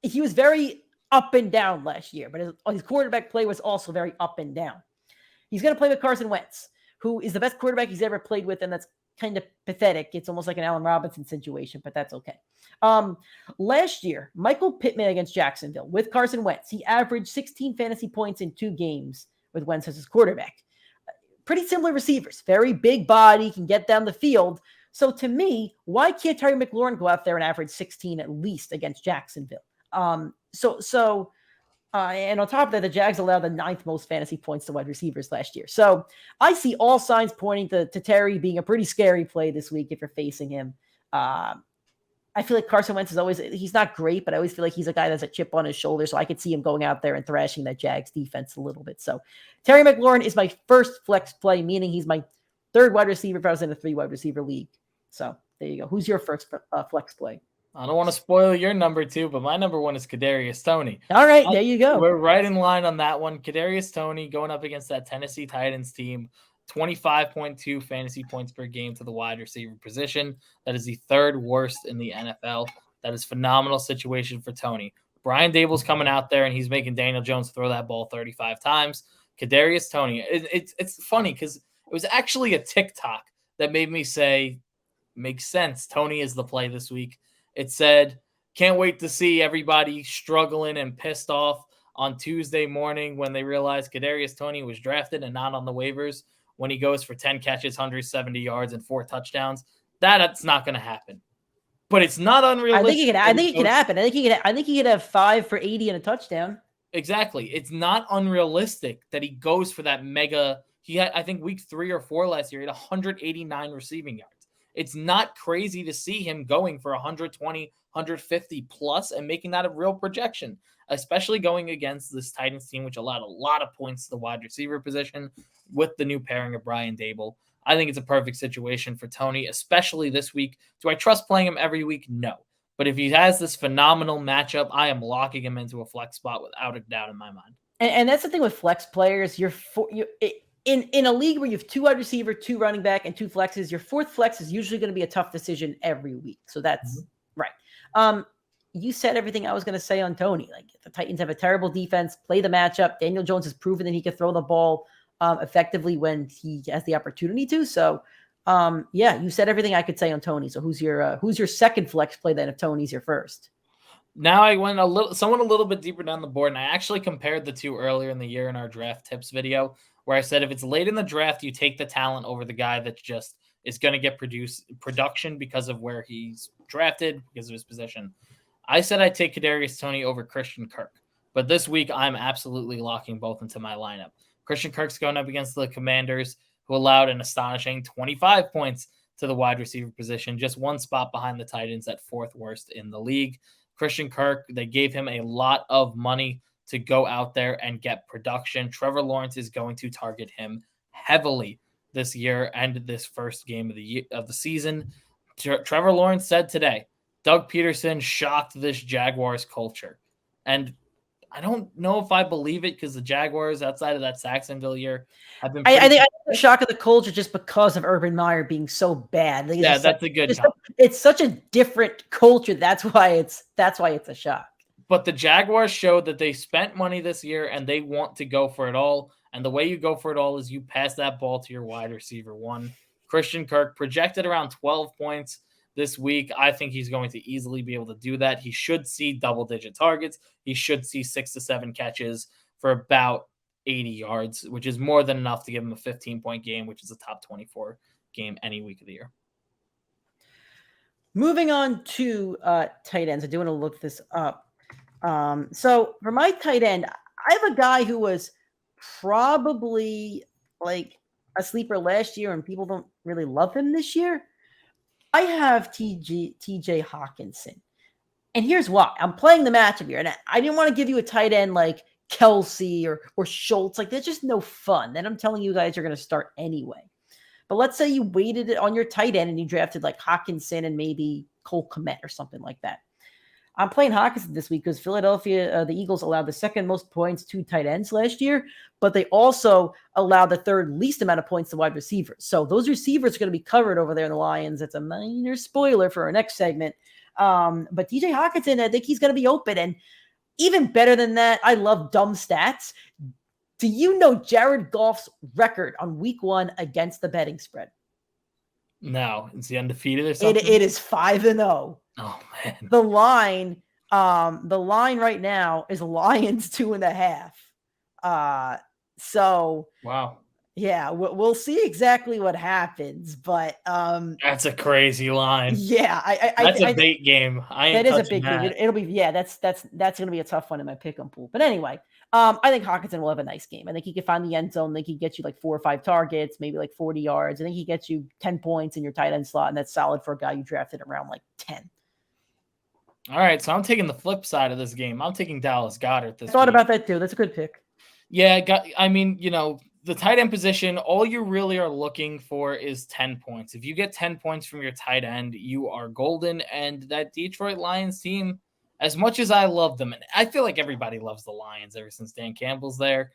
He was very up and down last year, but his quarterback play was also very up and down. He's going to play with Carson Wentz, who is the best quarterback he's ever played with, and that's kind of pathetic. It's almost like an Allen Robinson situation, but that's okay. Last year, Michael Pittman against Jacksonville with Carson Wentz, he averaged 16 fantasy points in 2 games with Wentz as his quarterback. Pretty similar receivers, very big body, can get down the field. So to me, why can't Terry McLaurin go out there and average 16 at least against Jacksonville? And on top of that, the Jags allowed the 9th most fantasy points to wide receivers last year. So I see all signs pointing to Terry being a pretty scary play this week if you're facing him. I feel like Carson Wentz he's not great, but I always feel like he's a guy that's a chip on his shoulder. So I could see him going out there and thrashing that Jags defense a little bit. So Terry McLaurin is my first flex play, meaning he's my 3rd wide receiver if I was in a 3 wide receiver league. So there you go. Who's your first flex play? I don't want to spoil your number 2, but my number 1 is Kadarius Toney. All right, there you go. We're right in line on that one. Kadarius Toney going up against that Tennessee Titans team. 25.2 fantasy points per game to the wide receiver position. That is the 3rd worst in the NFL. That is a phenomenal situation for Toney. Brian Dable's coming out there and he's making Daniel Jones throw that ball 35 times. Kadarius Toney. It's funny because it was actually a TikTok that made me say, makes sense. Toney is the play this week. It said, can't wait to see everybody struggling and pissed off on Tuesday morning when they realized Kadarius Toney was drafted and not on the waivers, when he goes for 10 catches, 170 yards, and 4 touchdowns. That's not going to happen. But it's not unrealistic. I think it can happen. I think he could have 5 for 80 and a touchdown. Exactly. It's not unrealistic that he goes for that mega. He had, I think, week 3 or 4 last year, he had 189 receiving yards. It's not crazy to see him going for 120, 150 plus and making that a real projection, especially going against this Titans team, which allowed a lot of points to the wide receiver position with the new pairing of Brian Dable. I think it's a perfect situation for Toney, especially this week. Do I trust playing him every week? No. But if he has this phenomenal matchup, I am locking him into a flex spot without a doubt in my mind. And that's the thing with flex players. In a league where you have 2 wide receiver, 2 running back, and 2 flexes, your 4th flex is usually going to be a tough decision every week. So that's right. You said everything I was going to say on Toney. Like, the Titans have a terrible defense, play the matchup. Daniel Jones has proven that he can throw the ball effectively when he has the opportunity to. So, you said everything I could say on Toney. So who's your second flex play then if Toney's your first? Now I went a little bit deeper down the board, and I actually compared the two earlier in the year in our draft tips video, where I said if it's late in the draft, you take the talent over the guy that just is going to get production because of where he's drafted, because of his position. I said I'd take Kadarius Toney over Christian Kirk, but this week I'm absolutely locking both into my lineup. Christian Kirk's going up against the Commanders, who allowed an astonishing 25 points to the wide receiver position, just one spot behind the Titans at fourth worst in the league. Christian Kirk, they gave him a lot of money to go out there and get production. Trevor Lawrence is going to target him heavily this year and this first game of the season. Trevor Lawrence said today, Doug Peterson shocked this Jaguars culture. And I don't know if I believe it, because the Jaguars outside of that Jacksonville year have been. I think the shock of the culture just because of Urban Meyer being so bad. Yeah, that's a good comment. It's such a different culture. That's why it's a shock. But the Jaguars showed that they spent money this year and they want to go for it all. And the way you go for it all is you pass that ball to your wide receiver one. Christian Kirk projected around 12 points this week. I think he's going to easily be able to do that. He should see double-digit targets. He should see 6 to 7 catches for about 80 yards, which is more than enough to give him a 15-point game, which is a top 24 game any week of the year. Moving on to tight ends. I do want to look this up. So for my tight end, I have a guy who was probably like a sleeper last year and people don't really love him this year. I have TJ Hawkinson. And here's why. I'm playing the matchup here. And I didn't want to give you a tight end like Kelsey or Schultz. Like, that's just no fun. Then I'm telling you guys are going to start anyway. But let's say you waited on your tight end and you drafted like Hawkinson and maybe Cole Kmet or something like that. I'm playing Hawkinson this week because Philadelphia, the Eagles allowed the second most points to tight ends last year, but they also allowed the third least amount of points to wide receivers. So those receivers are going to be covered over there in the Lions. It's a minor spoiler for our next segment. But TJ Hawkinson, I think he's going to be open. And even better than that, I love dumb stats. Do you know Jared Goff's record on week 1 against the betting spread? No. Is he undefeated or something? It is 5-0. Oh, man. The line right now is Lions 2.5. So wow. Yeah, we'll see exactly what happens, but that's a crazy line. Yeah, that's a bait game. That is a big game. It'll be that's going to be a tough one in my pick'em pool. But anyway, I think Hawkinson will have a nice game. I think he can find the end zone. I think he gets you like 4 or 5 targets, maybe like 40 yards. I think he gets you 10 points in your tight end slot, and that's solid for a guy you drafted around like 10. All right, so I'm taking the flip side of this game. I'm taking Dallas Goedert this I thought week. about that too. That's a good pick. Yeah, the tight end position, all you really are looking for is 10 points. If you get 10 points from your tight end, you are golden. And that Detroit Lions team, as much as I love them, and I feel like everybody loves the Lions ever since Dan Campbell's there,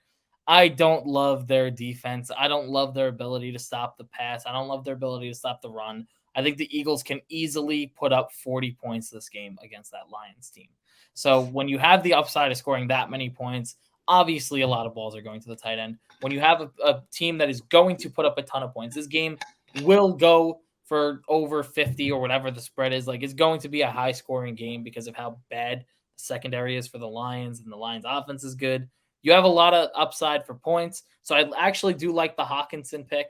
I don't love their defense. I don't love their ability to stop the pass. I don't love their ability to stop the run. I think the Eagles can easily put up 40 points this game against that Lions team. So when you have the upside of scoring that many points, obviously a lot of balls are going to the tight end. When you have a team that is going to put up a ton of points, this game will go for over 50 or whatever the spread is. Like, it's going to be a high scoring game because of how bad the secondary is for the Lions, and the Lions offense is good. You have a lot of upside for points. So I actually do like the Hawkinson pick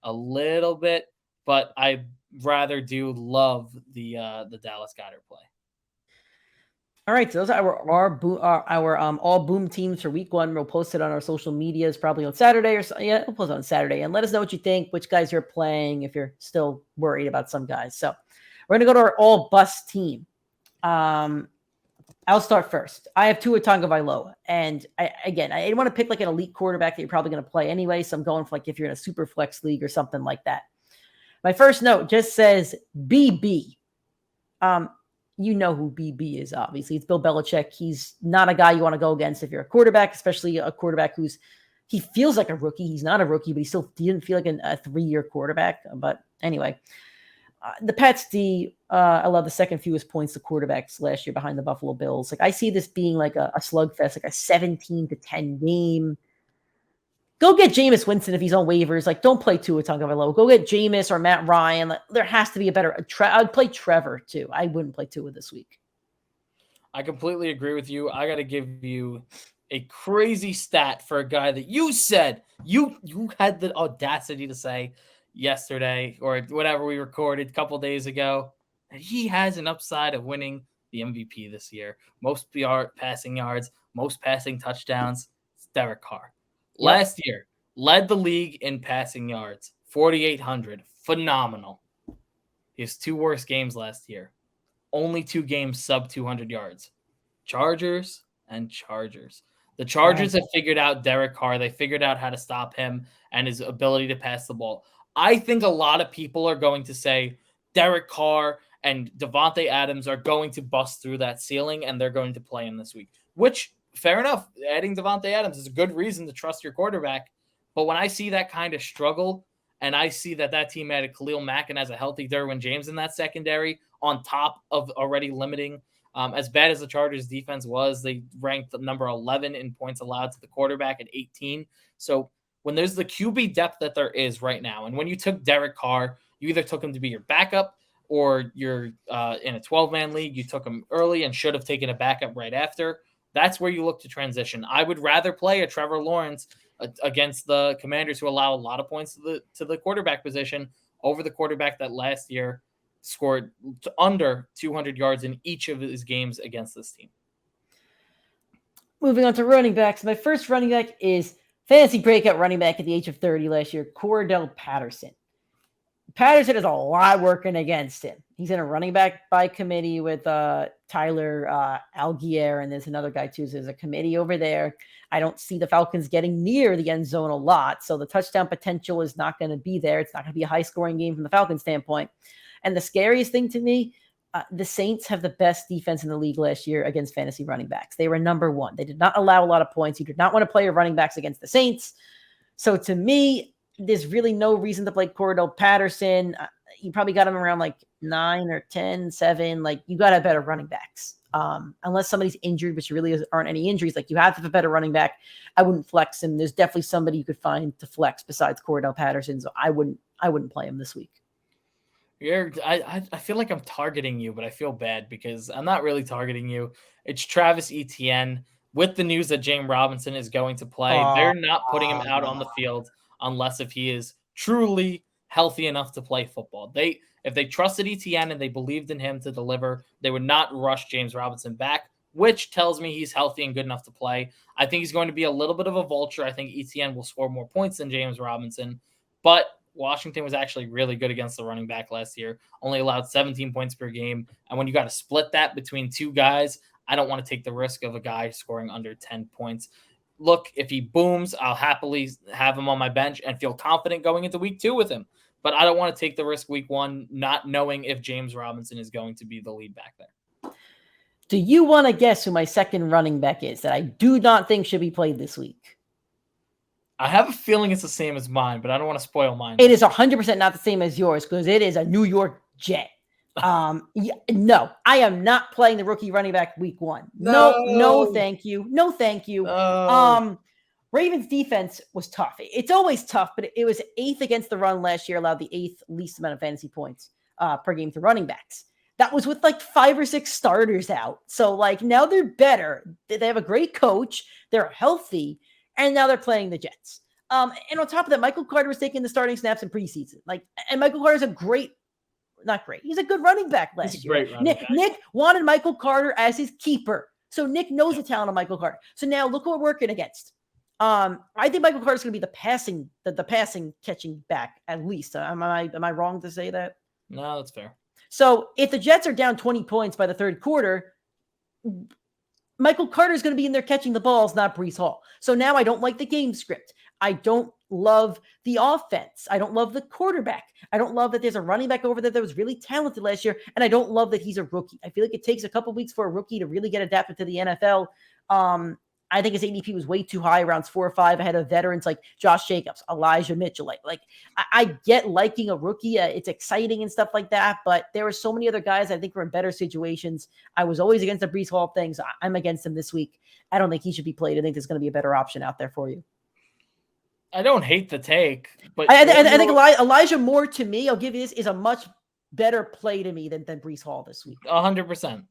a little bit, but I rather do love the Dallas Goedert play. All right, so those are our all boom teams for week 1. We'll post it on our social medias probably on Saturday or so. Yeah, we'll post it on Saturday, and let us know what you think, which guys you're playing, if you're still worried about some guys. So we're gonna go to our all bust team. I'll start first. I have Tua Tagovailoa, and I didn't want to pick like an elite quarterback that you're probably going to play anyway. So I'm going for like if you're in a super flex league or something like that. My first note just says BB. You know who BB is, obviously. It's Bill Belichick. He's not a guy you want to go against if you're a quarterback, especially a quarterback he feels like a rookie. He's not a rookie, but he didn't feel like a 3-year quarterback. But anyway, the Pats D allowed the second fewest points to quarterbacks last year behind the Buffalo Bills. Like, I see this being like a slugfest, like a 17-10 game. Go get Jameis Winston if he's on waivers. Like, don't play Tua Tagovailoa. Go get Jameis or Matt Ryan. Like, there has to be a better. I'd play Trevor too. I wouldn't play Tua this week. I completely agree with you. I got to give you a crazy stat for a guy that you said you had the audacity to say yesterday or whenever we recorded a couple days ago that he has an upside of winning the MVP this year. Most passing yards, most passing touchdowns. It's Derek Carr. Yep. Last year, led the league in passing yards, 4,800. Phenomenal. His 2 worst games last year. Only 2 games sub 200 yards. Chargers and Chargers. The Chargers have figured out Derek Carr. They figured out how to stop him and his ability to pass the ball. I think a lot of people are going to say Derek Carr and Devontae Adams are going to bust through that ceiling and they're going to play him this week, which, fair enough. Adding Devontae Adams is a good reason to trust your quarterback. But when I see that kind of struggle and I see that team added Khalil Mack and has a healthy Derwin James in that secondary on top of already limiting as bad as the Chargers defense was, they ranked number 11 in points allowed to the quarterback at 18. So when there's the QB depth that there is right now, and when you took Derek Carr, you either took him to be your backup or you're in a 12-man league, you took him early and should have taken a backup right after. That's where you look to transition. I would rather play a Trevor Lawrence against the Commanders, who allow a lot of points to the quarterback position, over the quarterback that last year scored under 200 yards in each of his games against this team. Moving on to running backs. My first running back is fantasy breakout running back at the age of 30 last year, Cordell Patterson. Patterson has a lot working against him. He's in a running back by committee with Tyler Algier, and there's another guy too. So there's a committee over there. I don't see the Falcons getting near the end zone a lot, so the touchdown potential is not going to be there. It's not going to be a high-scoring game from the Falcons standpoint. And the scariest thing to me, the Saints have the best defense in the league last year against fantasy running backs. They were number 1. They did not allow a lot of points. You did not want to play your running backs against the Saints. So to me, there's really no reason to play Cordell Patterson. You probably got him around like 9 or 10, 7. Like, you got to have better running backs. Unless somebody's injured, which really aren't any injuries. Like, you have to have a better running back. I wouldn't flex him. There's definitely somebody you could find to flex besides Cordell Patterson. So I wouldn't play him this week. I feel like I'm targeting you, but I feel bad because I'm not really targeting you. It's Travis Etienne. With the news that James Robinson is going to play, they're not putting him out on the field unless if he is truly healthy enough to play football. If they trusted Etienne and they believed in him to deliver, they would not rush James Robinson back, which tells me he's healthy and good enough to play. I think he's going to be a little bit of a vulture. I think Etienne will score more points than James Robinson, but Washington was actually really good against the running back last year, only allowed 17 points per game. And when you got to split that between 2 guys, I don't want to take the risk of a guy scoring under 10 points. Look, if he booms, I'll happily have him on my bench and feel confident going into week 2 with him. But I don't want to take the risk week 1, not knowing if James Robinson is going to be the lead back there. Do you want to guess who my second running back is that I do not think should be played this week? I have a feeling it's the same as mine, but I don't want to spoil mine. It is 100% not the same as yours because it is a New York Jet. No, I am not playing the rookie running back week 1. No, thank you. No, thank you. Ravens defense was tough. It's always tough, but it was 8th against the run last year, allowed the 8th least amount of fantasy points per game to running backs. That was with like 5 or 6 starters out. So like now they're better. They have a great coach. They're healthy. And now they're playing the Jets. And on top of that, Michael Carter was taking the starting snaps in preseason. And Michael Carter's not great. He's a good running back last year. Great running back. Nick wanted Michael Carter as his keeper. So Nick knows the talent of Michael Carter. So now look what we're working against. I think Michael Carter's going to be the passing catching back at least. Am I wrong to say that? No, that's fair. So if the Jets are down 20 points by the third quarter, Michael Carter is going to be in there catching the balls, not Breece Hall. So now I don't like the game script. I don't love the offense. I don't love the quarterback. I don't love that there's a running back over there that was really talented last year. And I don't love that he's a rookie. I feel like it takes a couple weeks for a rookie to really get adapted to the NFL. I think his ADP was way too high, around 4 or 5 ahead of veterans like Josh Jacobs, Elijah Mitchell. I get liking a rookie. It's exciting and stuff like that, but there were so many other guys I think were in better situations. I was always against the Breece Hall thing, so I'm against him this week. I don't think he should be played. I think there's going to be a better option out there for you. I don't hate the take, but I think Elijah Moore, to me, I'll give you this, is a much better play to me than Breece Hall this week. 100%.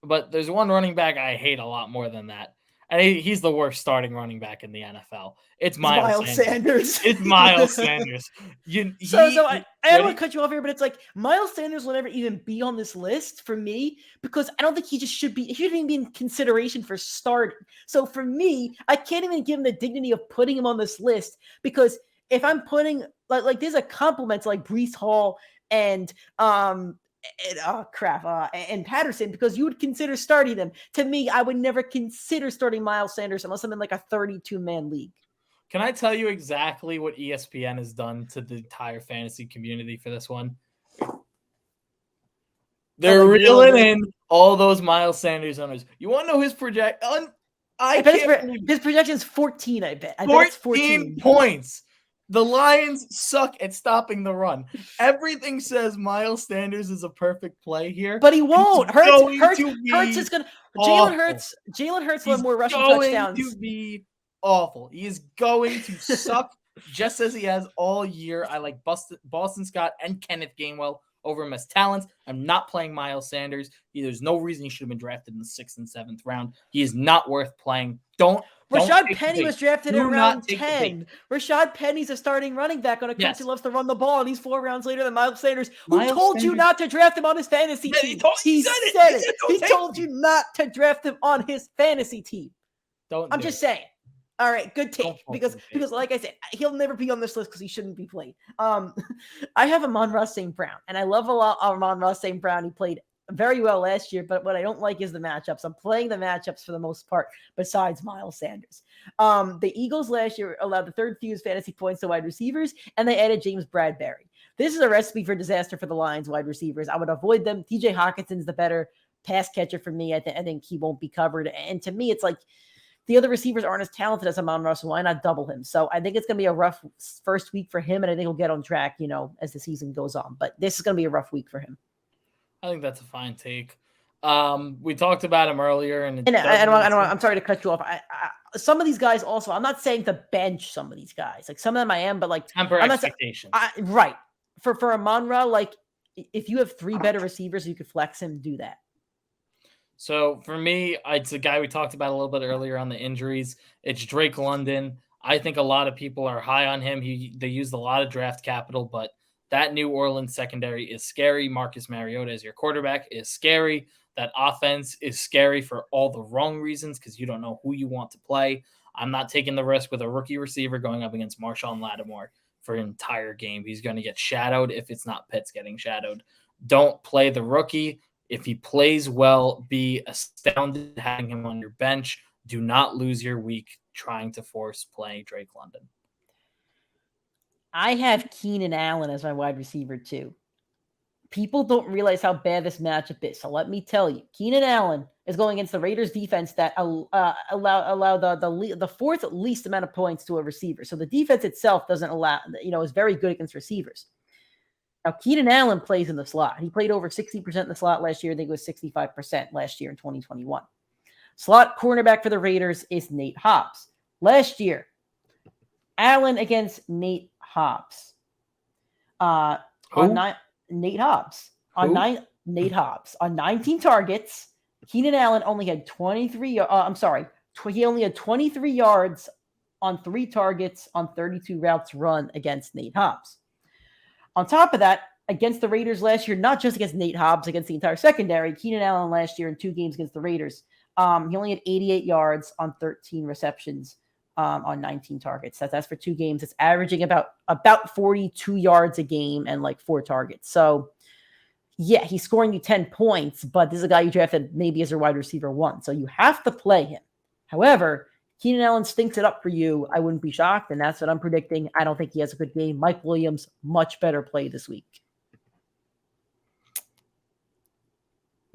But there's one running back I hate a lot more than that. And he's the worst starting running back in the NFL. It's Miles Sanders. It's Miles Sanders. I don't want to cut you off here, but it's like Miles Sanders will never even be on this list for me because I don't think he shouldn't even be in consideration for starting. So for me, I can't even give him the dignity of putting him on this list because if I'm putting like there's a compliment to like Breece Hall and and Patterson because you would consider starting them. To me, I would never consider starting Miles Sanders unless I'm in like a 32-man league. Can I tell you exactly what ESPN has done to the entire fantasy community for this one? They're reeling in all those Miles Sanders owners. You want to know his projection? His projection is 14, I bet. 14 points. The Lions suck at stopping the run. Everything says Miles Sanders is a perfect play here. But he won't. Hurts is going to – Jalen Hurts will have more rushing touchdowns. He's going to be awful. He is going to suck just as he has all year. I like Boston Scott and Kenneth Gainwell over him as talents. I'm not playing Miles Sanders. There's no reason he should have been drafted in the 6th and 7th round. He is not worth playing. Rashad Penny was drafted in round 10. Rashad Penny's a starting running back on a coach who loves to run the ball, and he's 4 rounds later than Miles Sanders, who told you not to draft him on his fantasy team. He said it. He told you not to draft him on his fantasy team. I'm just saying. All right, good take. Because like I said, he'll never be on this list because he shouldn't be played. I have Amon-Ra St. Brown, and I love a lot Amon-Ra St. Brown. He played very well last year, but what I don't like is the matchups. I'm playing the matchups for the most part, besides Miles Sanders. The Eagles last year allowed the 3rd fewest fantasy points to wide receivers, and they added James Bradbury. This is a recipe for disaster for the Lions wide receivers. I would avoid them. TJ Hawkinson's the better pass catcher for me. I think he won't be covered. And to me, it's like the other receivers aren't as talented as Amon-Ra, so why not double him? So I think it's going to be a rough first week for him, and I think he'll get on track, as the season goes on. But this is going to be a rough week for him. I think that's a fine take. We talked about him earlier, and I'm sorry to cut you off. Some of these guys also, I'm not saying to bench some of these guys. Like some of them I am, but like temper expectations. Right. For Amon-Ra, like if you have 3 better receivers, you could flex him, do that. So for me, it's a guy we talked about a little bit earlier on the injuries. It's Drake London. I think a lot of people are high on him. They used a lot of draft capital, but that New Orleans secondary is scary. Marcus Mariota as your quarterback is scary. That offense is scary for all the wrong reasons because you don't know who you want to play. I'm not taking the risk with a rookie receiver going up against Marshawn Lattimore for an entire game. He's going to get shadowed if it's not Pitts getting shadowed. Don't play the rookie. If he plays well, be astounded having him on your bench. Do not lose your week trying to force play Drake London. I have Keenan Allen as my wide receiver too. People don't realize how bad this matchup is. So let me tell you, Keenan Allen is going against the Raiders defense that allow the 4th least amount of points to a receiver. So the defense itself doesn't allow, is very good against receivers. Now, Keenan Allen plays in the slot. He played over 60% in the slot last year. I think it was 65% last year in 2021. Slot cornerback for the Raiders is Nate Hobbs. Last year, Allen against Nate Hobbs. Nate Hobbs. Nate Hobbs. On 19 targets, Keenan Allen only had 23 yards on 3 targets on 32 routes run against Nate Hobbs. On top of that, against the Raiders last year, not just against Nate Hobbs, against the entire secondary, Keenan Allen last year in 2 games against the Raiders, he only had 88 yards on 13 receptions on 19 targets. That's for 2 games. It's averaging about 42 yards a game and like 4 targets. So, yeah, he's scoring you 10 points, but this is a guy you drafted maybe as your wide receiver 1. So you have to play him. However, Keenan Allen stinks it up for you. I wouldn't be shocked, and that's what I'm predicting. I don't think he has a good game. Mike Williams, much better play this week.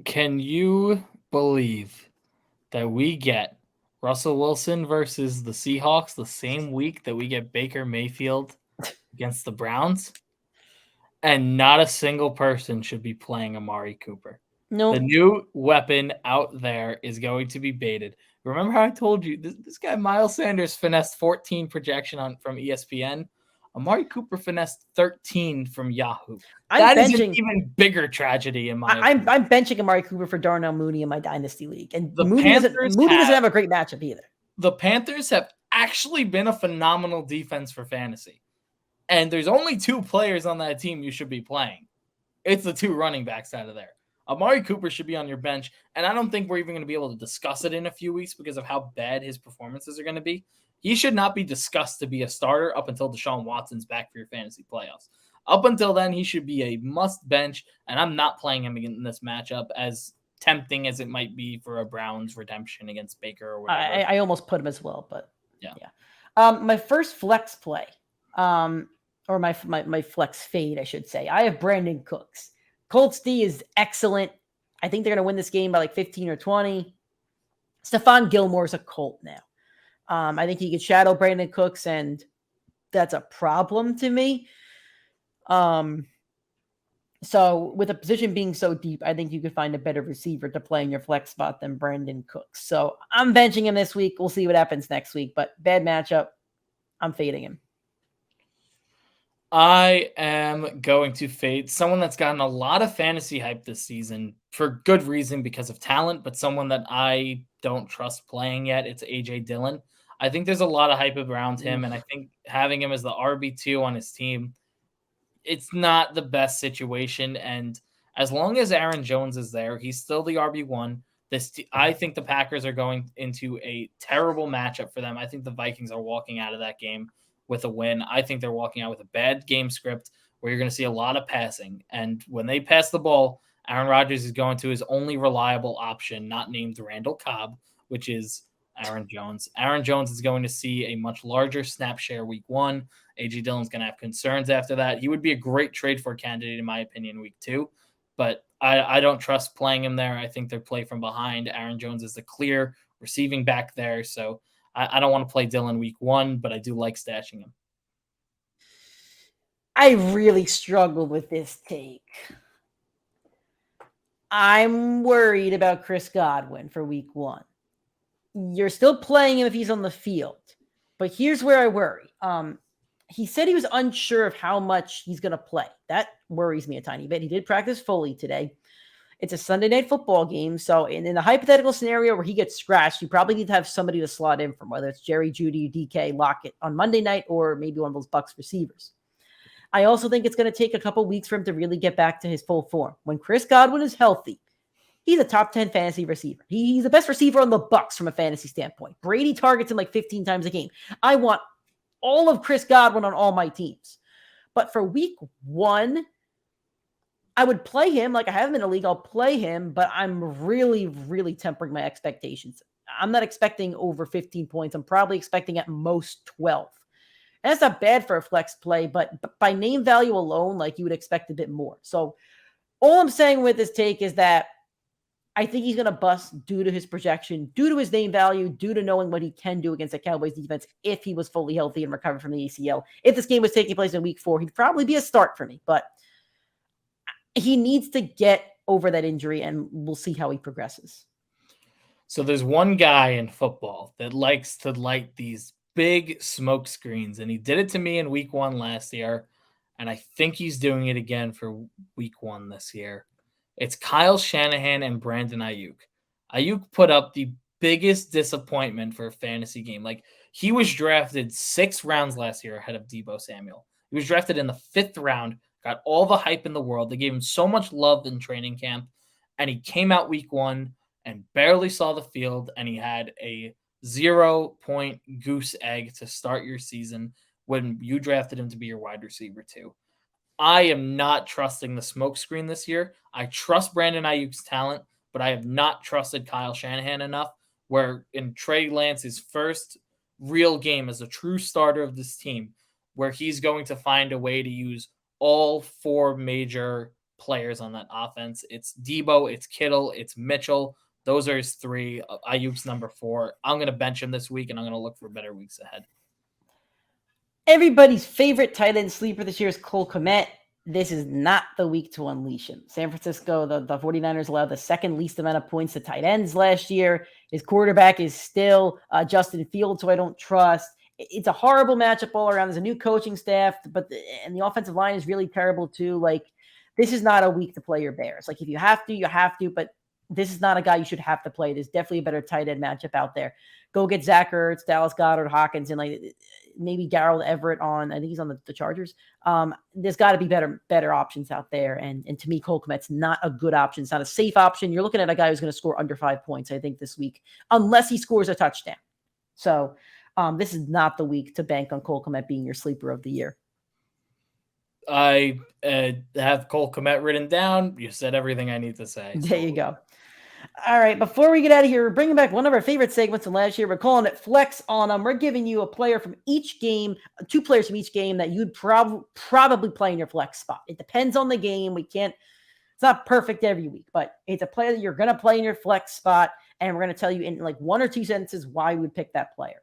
Can you believe that we get Russell Wilson versus the Seahawks the same week that we get Baker Mayfield against the Browns? And not a single person should be playing Amari Cooper. No. The new weapon out there is going to be baited. Remember how I told you this guy Miles Sanders finessed 14 projection from ESPN? Amari Cooper finessed 13 from Yahoo. I'm That is an benching. even bigger tragedy in my I'm opinion. benching Amari Cooper for Darnell Mooney in my dynasty league, and The Mooney doesn't Panthers have a great matchup either. The Panthers have actually been a phenomenal defense for fantasy. And there's only 2 players on that team you should be playing. It's the 2 running backs out of there. Amari Cooper should be on your bench, and I don't think we're even going to be able to discuss it in a few weeks because of how bad his performances are going to be. He should not be discussed to be a starter up until Deshaun Watson's back for your fantasy playoffs. Up until then, he should be a must bench, and I'm not playing him in this matchup, as tempting as it might be for a Browns redemption against Baker or whatever. I almost put him as well, but yeah. My first flex play, or my flex fade, I should say. I have Brandon Cooks. Colts D is excellent. I think they're going to win this game by like 15 or 20. Stephon Gilmore's a Colt now. I think he could shadow Brandon Cooks, and that's a problem to me. So with a position being so deep, I think you could find a better receiver to play in your flex spot than Brandon Cooks. So I'm benching him this week. We'll see what happens next week, but bad matchup. I'm fading him. I am going to fade someone that's gotten a lot of fantasy hype this season for good reason because of talent, but someone that I don't trust playing yet. It's AJ Dillon. I think there's a lot of hype around him, and I think having him as the RB2 on his team, it's not the best situation. And as long as Aaron Jones is there, he's still the RB1. I think the Packers are going into a terrible matchup for them. I think the Vikings are walking out of that game with a win. I think they're walking out with a bad game script where you're going to see a lot of passing. And when they pass the ball, Aaron Rodgers is going to his only reliable option, not named Randall Cobb, which is Aaron Jones. Aaron Jones is going to see a much larger snap share week 1. A.J. Dillon's going to have concerns after that. He would be a great trade for candidate, in my opinion, week 2. But I don't trust playing him there. I think they're play from behind. Aaron Jones is the clear receiving back there. So I don't want to play Dillon week 1, but I do like stashing him. I really struggle with this take. I'm worried about Chris Godwin for week 1. You're still playing him if he's on the field, but here's where I worry. He said he was unsure of how much he's going to play. That worries me a tiny bit. He did practice fully today. It's a Sunday night football game. So in a hypothetical scenario where he gets scratched, you probably need to have somebody to slot in from, whether it's Jerry Jeudy, DK, Lockett on Monday night, or maybe one of those Bucs receivers. I also think it's going to take a couple weeks for him to really get back to his full form. When Chris Godwin is healthy, he's a top 10 fantasy receiver. He's the best receiver on the Bucs from a fantasy standpoint. Brady targets him like 15 times a game. I want all of Chris Godwin on all my teams. But for week 1, I would play him. Like I have him in a league, I'll play him, but I'm really, really tempering my expectations. I'm not expecting over 15 points. I'm probably expecting at most 12. And that's not bad for a flex play, but by name value alone, like you would expect a bit more. So all I'm saying with this take is that I think he's going to bust due to his projection, due to his name value, due to knowing what he can do against the Cowboys defense if he was fully healthy and recovered from the ACL. If this game was taking place in week 4, he'd probably be a start for me, but he needs to get over that injury, and we'll see how he progresses. So there's one guy in football that likes to light these big smoke screens, and he did it to me in week 1 last year, and I think he's doing it again for week 1 this year. It's Kyle Shanahan and Brandon Ayuk. Ayuk put up the biggest disappointment for a fantasy game. Like, he was drafted 6 rounds last year ahead of Deebo Samuel. He was drafted in the 5th round, got all the hype in the world. They gave him so much love in training camp, and he came out week 1 and barely saw the field, and he had a 0-point goose egg to start your season when you drafted him to be your wide receiver 2. I am not trusting the smokescreen this year. I trust Brandon Ayuk's talent, but I have not trusted Kyle Shanahan enough, where in Trey Lance's first real game as a true starter of this team, where he's going to find a way to use all 4 major players on that offense. It's Deebo, it's Kittle, it's Mitchell. Those are his 3. Ayuk's number 4. I'm going to bench him this week, and I'm going to look for better weeks ahead. Everybody's favorite tight end sleeper this year is Cole Kmet. This is not the week to unleash him. San Francisco, the 49ers allowed the second least amount of points to tight ends last year. His quarterback is still Justin Fields, who I don't trust. it's a horrible matchup all around. There's a new coaching staff, and the offensive line is really terrible too. Like, this is not a week to play your Bears. Like, if you have to, you have to, but this is not a guy you should have to play. There's definitely a better tight end matchup out there. Go get Zach Ertz, Dallas Goedert, Hawkins, and like maybe Darrell Everett on, I think he's on the Chargers. There's got to be better options out there. And to me, Cole Kmet's not a good option. It's not a safe option. You're looking at a guy who's going to score under 5 points, I think, this week, unless he scores a touchdown. So this is not the week to bank on Cole Kmet being your sleeper of the year. I have Cole Kmet written down. You said everything I need to say. There you go. All right, before we get out of here, we're bringing back one of our favorite segments from last year. We're calling it Flex on them. We're giving you a player from each game, 2 players from each game that you'd probably play in your flex spot. It depends on the game. It's not perfect every week, but it's a player that you're going to play in your flex spot, and we're going to tell you in like 1 or 2 sentences why we would pick that player.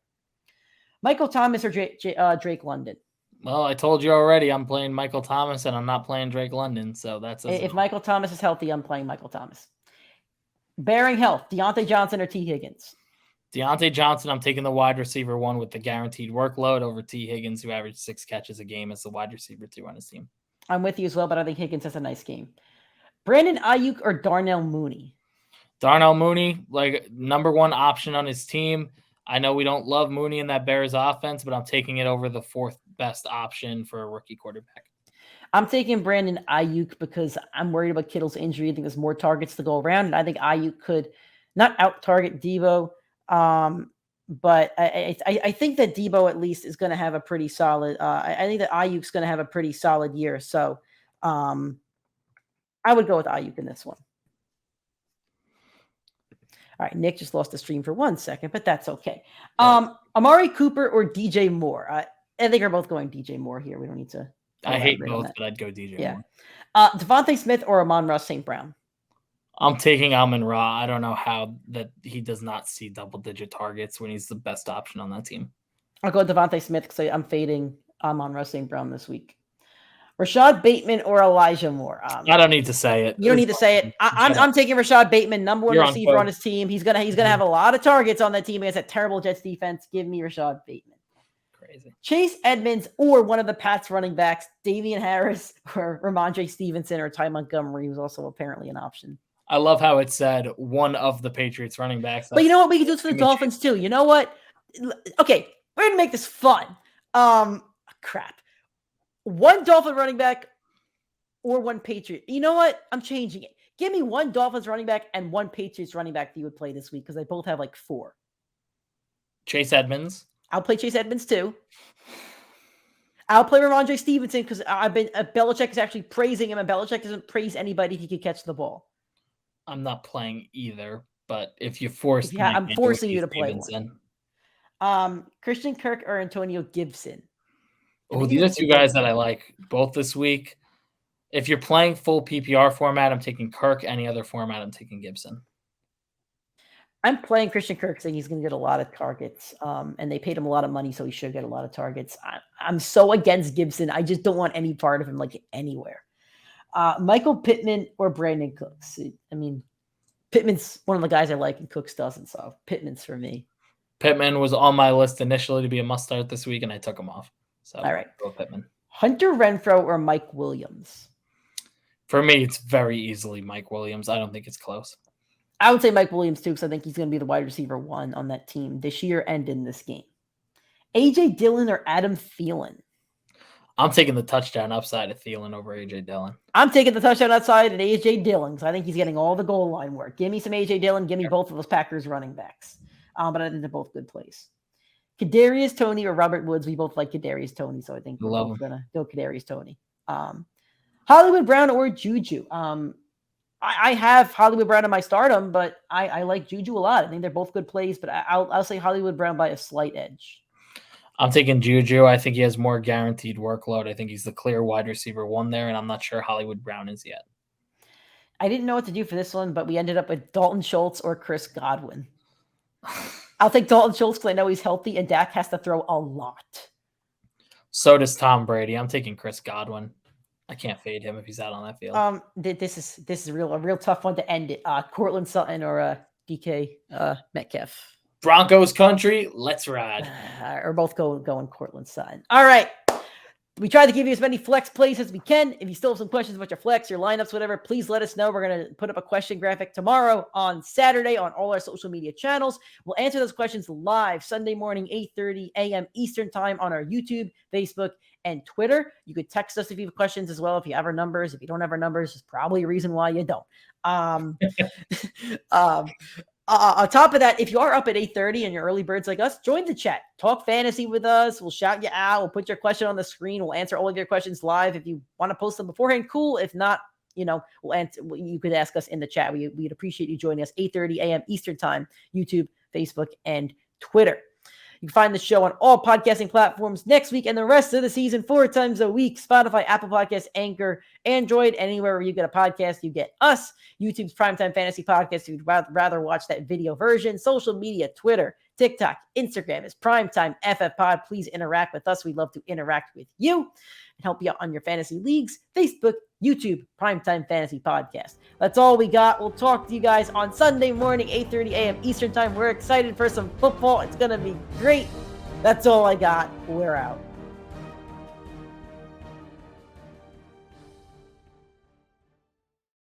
Michael Thomas or Drake London? Well, I told you already I'm playing Michael Thomas, and I'm not playing Drake London, so that's... If Michael Thomas is healthy, I'm playing Michael Thomas. Bearing health, Deontay Johnson or T. Higgins? Deontay Johnson, I'm taking the wide receiver 1 with the guaranteed workload over T. Higgins, who averaged 6 catches a game as the wide receiver 2 on his team. I'm with you as well, but I think Higgins has a nice game. Brandon Ayuk or Darnell Mooney? Darnell Mooney, like number 1 option on his team. I know we don't love Mooney in that Bears offense, but I'm taking it over the 4th best option for a rookie quarterback. I'm taking Brandon Ayuk because I'm worried about Kittle's injury. I think there's more targets to go around, and I think Ayuk could not out-target Debo, but I think that Debo at least is going to have a pretty solid I think that Ayuk's going to have a pretty solid year, so I would go with Ayuk in this one. All right, Nick just lost the stream for 1 second, but that's okay. Amari Cooper or DJ Moore? I think we're both going DJ Moore here. We don't need to... I hate both, but I'd go DJ Moore. Devontae Smith or Amon-Ra St. Brown? I'm taking Amon-Ra. I don't know how that he does not see double-digit targets when he's the best option on that team. I'll go with Devontae Smith because I'm fading Amon-Ra St. Brown this week. Rashad Bateman or Elijah Moore? I don't need to say it. You don't need to say it. I'm taking Rashad Bateman, number 1 receiver on his team. He's gonna have a lot of targets on that team against that terrible Jets defense. Give me Rashad Bateman. Crazy. Chase Edmonds or one of the Pats running backs, Damian Harris or Ramondre Stevenson or Ty Montgomery, who's also apparently an option. I love how it said one of the Patriots running backs. But you know what? We can do this for the Dolphins too. You know what? Okay, we're going to make this fun. Crap. 1 Dolphin running back or 1 Patriot. You know what? I'm changing it. Give me 1 Dolphins running back and 1 Patriots running back that you would play this week because they both have like 4. Chase Edmonds. I'll play Chase Edmonds too. I'll play Ramondre Stevenson because Belichick is actually praising him, and Belichick doesn't praise anybody if he could catch the ball. I'm not playing either, but if you force me, I'm forcing you to play Stevenson. one. Christian Kirk or Antonio Gibson? Oh, these are 2 guys that I like both this week. If you're playing full PPR format, I'm taking Kirk. Any other format, I'm taking Gibson. I'm playing Christian Kirk saying he's going to get a lot of targets, and they paid him a lot of money, so he should get a lot of targets. I'm so against Gibson. I just don't want any part of him like anywhere. Michael Pittman or Brandon Cooks? I mean, Pittman's one of the guys I like, and Cooks doesn't, so Pittman's for me. Pittman was on my list initially to be a must-start this week, and I took him off. So all right. Go Pittman. Hunter Renfrow or Mike Williams? For me, it's very easily Mike Williams. I don't think it's close. I would say Mike Williams too, because I think he's going to be the wide receiver 1 on that team this year and in this game. AJ Dillon or Adam Thielen? I'm taking the touchdown upside of Thielen over AJ Dillon. I'm taking the touchdown outside at AJ Dillon, so I think he's getting all the goal line work. Give me some AJ Dillon. Give me both of those Packers running backs. But I think they're both good plays. Kadarius Toney or Robert Woods? We both like Kadarius Toney, so I think we're both going to go Kadarius Toney. Hollywood Brown or Juju? I have Hollywood Brown in my stardom, but I like Juju a lot. I think they're both good plays, but I'll say Hollywood Brown by a slight edge. I'm taking Juju. I think he has more guaranteed workload. I think he's the clear wide receiver 1 there, and I'm not sure Hollywood Brown is yet. I didn't know what to do for this one, but we ended up with Dalton Schultz or Chris Godwin. I'll take Dalton Schultz because I know he's healthy, and Dak has to throw a lot. So does Tom Brady. I'm taking Chris Godwin. I can't fade him if he's out on that field. This is a real tough one to end it. Cortland Sutton or DK Metcalf. Broncos country, let's ride. Or both go in Cortland's side. All right. We try to give you as many flex plays as we can. If you still have some questions about your flex, your lineups, whatever, please let us know. We're going to put up a question graphic tomorrow on Saturday on all our social media channels. We'll answer those questions live Sunday morning, 8:30 a.m. Eastern time on our YouTube, Facebook, and Twitter. You could text us if you have questions as well. If you have our numbers, if you don't have our numbers, there's probably a reason why you don't. On top of that, if you are up at 8:30 and you're early birds like us, join the chat. Talk fantasy with us. We'll shout you out. We'll put your question on the screen. We'll answer all of your questions live. If you want to post them beforehand, cool. If not, we'll answer. You could ask us in the chat. We'd appreciate you joining us. 8:30 a.m. Eastern time, YouTube, Facebook, and Twitter. You can find the show on all podcasting platforms next week and the rest of the season 4 times a week. Spotify, Apple Podcasts, Anchor, Android, anywhere where you get a podcast, you get us. YouTube's Primetime Fantasy Podcast if you'd rather watch that video version. Social media, Twitter, TikTok, Instagram is PrimeTimeFFPod. Please interact with us. We'd love to interact with you and help you out on your fantasy leagues. Facebook, YouTube, Primetime Fantasy Podcast. That's all we got. We'll talk to you guys on Sunday morning, 8:30 a.m. Eastern time. We're excited for some football. It's going to be great. That's all I got. We're out.